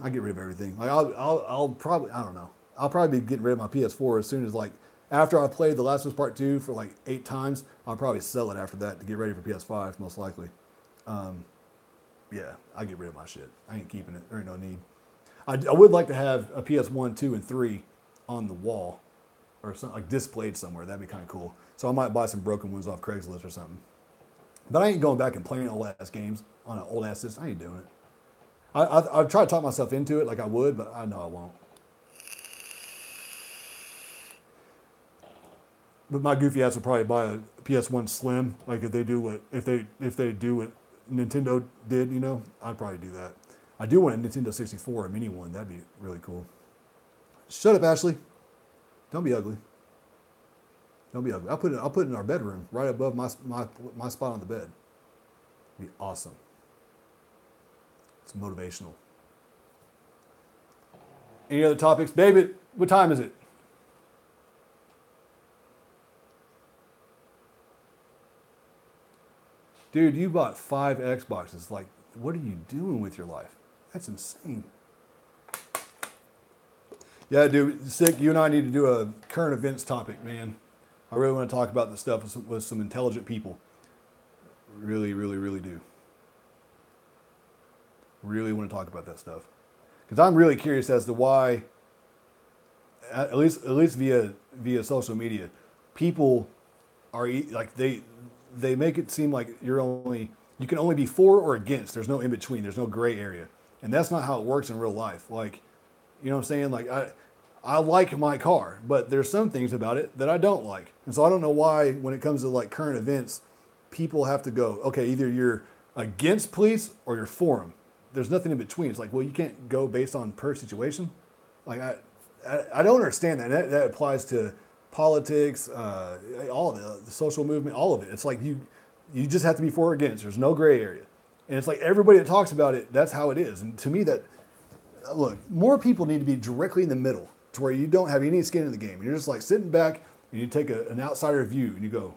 I get rid of everything. Like I'll probably I don't know. I'll probably be getting rid of my PS4 as soon as like after I played The Last of Us Part 2 for like 8 times. I'll probably sell it after that to get ready for PS5 most likely. Yeah, I get rid of my shit. I ain't keeping it. There ain't no need. I would like to have a PS1, 2, and 3 on the wall or something like displayed somewhere. That'd be kind of cool. So I might buy some broken ones off Craigslist or something. But I ain't going back and playing old ass games on an old ass system. I ain't doing it. I've tried to talk myself into it like I would, but I know I won't. But my goofy ass would probably buy a PS1 Slim, like if they do what Nintendo did, I'd probably do that. I do want a Nintendo 64, a mini one. That'd be really cool. Shut up, Ashley. Don't be ugly. Don't be ugly. I'll put it in our bedroom, right above my spot on the bed. It'd be awesome. It's motivational. Any other topics? David, what time is it? Dude, you bought 5 Xboxes. Like, what are you doing with your life? That's insane. Yeah, dude, Sick, you and I need to do a current events topic, man. I really want to talk about this stuff with some intelligent people. Really, really, really do. Really want to talk about that stuff. Because I'm really curious as to why, at least via social media, people are like they make it seem like you can only be for or against. There's no in between. There's no gray area. And that's not how it works in real life. Like, you know what I'm saying? Like I like my car, but there's some things about it that I don't like. And so I don't know why when it comes to like current events, people have to go, okay, either you're against police or you're for them. There's nothing in between. It's like, well, you can't go based on per situation. Like I don't understand that. That applies to politics, all of the social movement, all of it. It's like you just have to be for or against. There's no gray area. And it's like everybody that talks about it, that's how it is. And to me, that look, more people need to be directly in the middle to where you don't have any skin in the game. You're just like sitting back and you take an outsider view and you go,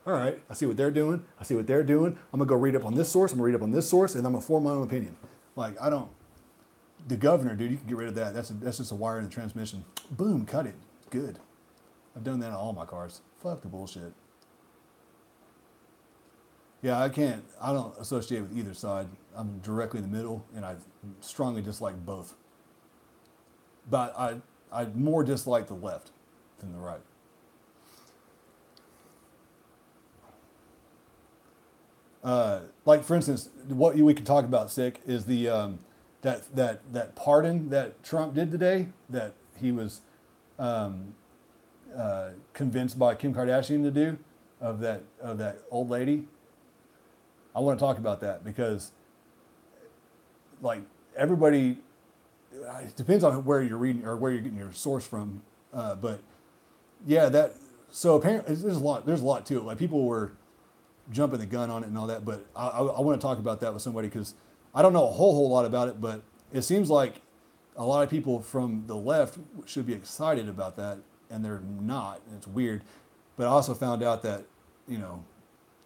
all right, I see what they're doing. I see what they're doing. I'm gonna go read up on this source. I'm gonna read up on this source, and I'm gonna form my own opinion. Like the governor, dude, you can get rid of that. That's just a wire in the transmission. Boom, cut it. Good. I've done that on all my cars. Fuck the bullshit. Yeah, I don't associate with either side. I'm directly in the middle, and I strongly dislike both. But I more dislike the left than the right. Like for instance, what we could talk about, Sick, is the that pardon that Trump did today. That he was convinced by Kim Kardashian to do of that old lady. I want to talk about that because, like, everybody, it depends on where you're reading or where you're getting your source from. But yeah, so apparently there's a lot to it. Like people were jumping the gun on it and all that, but I want to talk about that with somebody because I don't know a whole lot about it, but it seems like a lot of people from the left should be excited about that, and they're not. And it's weird. But I also found out that,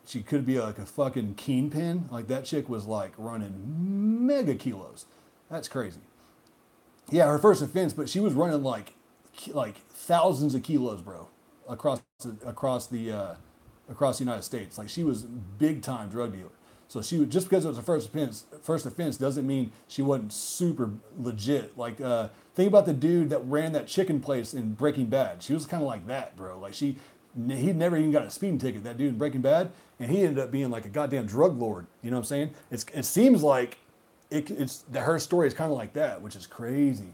she could be like a fucking kingpin. Like that chick was like running mega kilos. That's crazy. Yeah, her first offense, but she was running like thousands of kilos, bro, across the United States. Like she was big time drug dealer. So she would, just because it was a first offense doesn't mean she wasn't super legit. Like think about the dude that ran that chicken place in Breaking Bad. She was kind of like that, bro. Like he'd never even got a speeding ticket, that dude in Breaking Bad, and he ended up being like a goddamn drug lord. You know what I'm saying? It seems like it's that her story is kind of like that, which is crazy.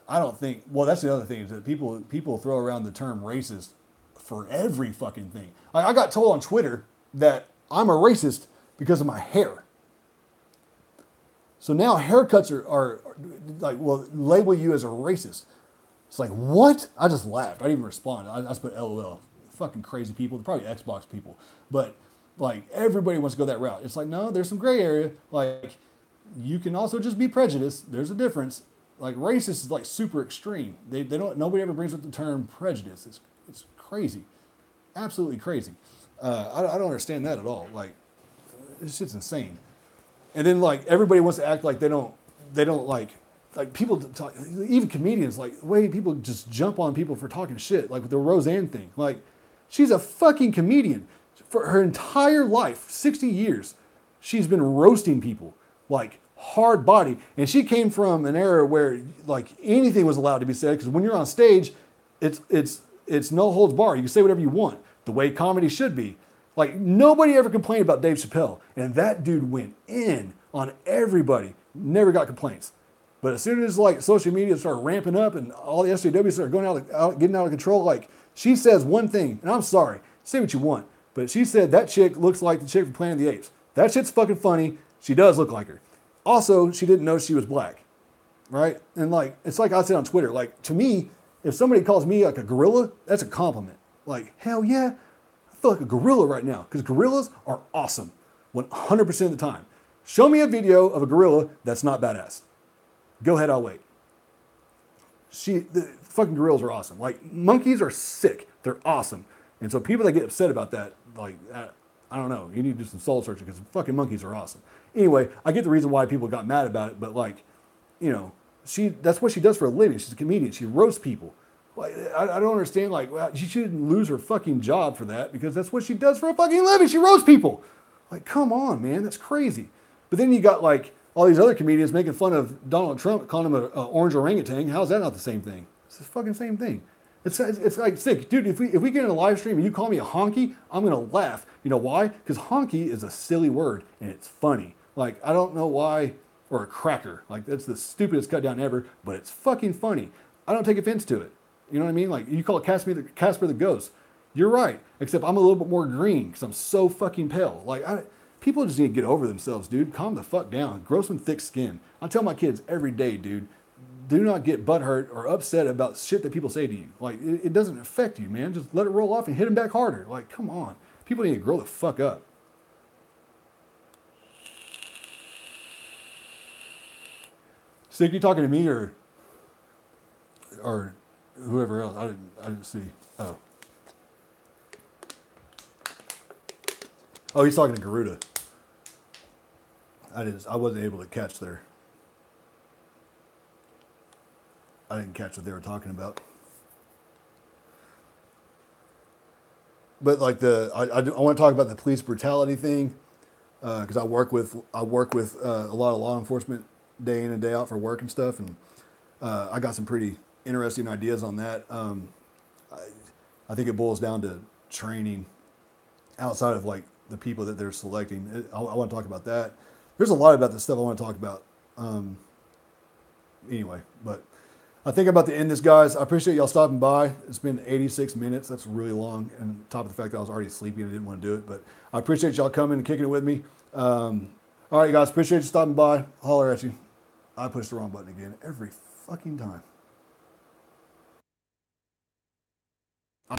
I don't think. Well, that's the other thing is that people throw around the term racist for every fucking thing. I got told on Twitter that I'm a racist because of my hair. So now haircuts are like, well, label you as a racist. It's like, what? I just laughed. I didn't even respond. I just put LOL. Fucking crazy people. They're probably Xbox people. But like everybody wants to go that route. It's like, no, there's some gray area. Like you can also just be prejudiced. There's a difference. Like racist is like super extreme. They don't. Nobody ever brings up the term prejudice. It's crazy, absolutely crazy. I don't understand that at all. Like it's just insane. And then like everybody wants to act like they don't like people talk, even comedians, like the way people just jump on people for talking shit, like with the Roseanne thing. Like she's a fucking comedian. For her entire life, 60 years, she's been roasting people like hard body. And she came from an era where like anything was allowed to be said, because when you're on stage, it's no holds barred. You can say whatever you want, the way comedy should be. Like nobody ever complained about Dave Chappelle, and that dude went in on everybody. Never got complaints. But as soon as like social media started ramping up and all the SJWs started going getting out of control, like she says one thing, and I'm sorry, say what you want, but she said that chick looks like the chick from Planet of the Apes. That shit's fucking funny. She does look like her. Also, she didn't know she was black, right? And like it's like I said on Twitter, like to me, if somebody calls me like a gorilla, that's a compliment. Like hell yeah. I feel like a gorilla right now because gorillas are awesome 100% of the time. Show me a video of a gorilla that's not badass. Go ahead, I'll wait. The fucking gorillas are awesome. Like monkeys are sick. They're awesome. And so people that get upset about that, like, I don't know. You need to do some soul searching because fucking monkeys are awesome. Anyway, I get the reason why people got mad about it, but like, that's what she does for a living. She's a comedian. She roasts people. Like, I don't understand, like, well, she shouldn't lose her fucking job for that because that's what she does for a fucking living. She roasts people. Like, come on, man. That's crazy. But then you got, like, all these other comedians making fun of Donald Trump, calling him an orange orangutan. How's that not the same thing? It's the fucking same thing. It's like sick. Dude, if we get in a live stream and you call me a honky, I'm going to laugh. You know why? Because honky is a silly word and it's funny. Like, I don't know why, or a cracker. Like, that's the stupidest cut down ever, but it's fucking funny. I don't take offense to it. You know what I mean? Like, you call it Casper the Ghost. You're right. Except I'm a little bit more green because I'm so fucking pale. Like, people just need to get over themselves, dude. Calm the fuck down. Grow some thick skin. I tell my kids every day, dude, do not get butthurt or upset about shit that people say to you. Like, it doesn't affect you, man. Just let it roll off and hit them back harder. Like, come on. People need to grow the fuck up. Stick, you talking to me or whoever else? I didn't see. Oh. Oh, he's talking to Garuda. I wasn't able to catch there. I didn't catch what they were talking about. But like I want to talk about the police brutality thing because I work with a lot of law enforcement day in and day out for work and stuff, and I got some pretty interesting ideas on that. I think it boils down to training outside of like the people that they're selecting. I want to talk about that. There's a lot about this stuff I want to talk about. Anyway, but I think I'm about to end this, guys. I appreciate y'all stopping by. It's been 86 minutes. That's really long. And on top of the fact that I was already sleepy and I didn't want to do it. But I appreciate y'all coming and kicking it with me. All right, guys. Appreciate you stopping by. Holler at you. I pushed the wrong button again every fucking time.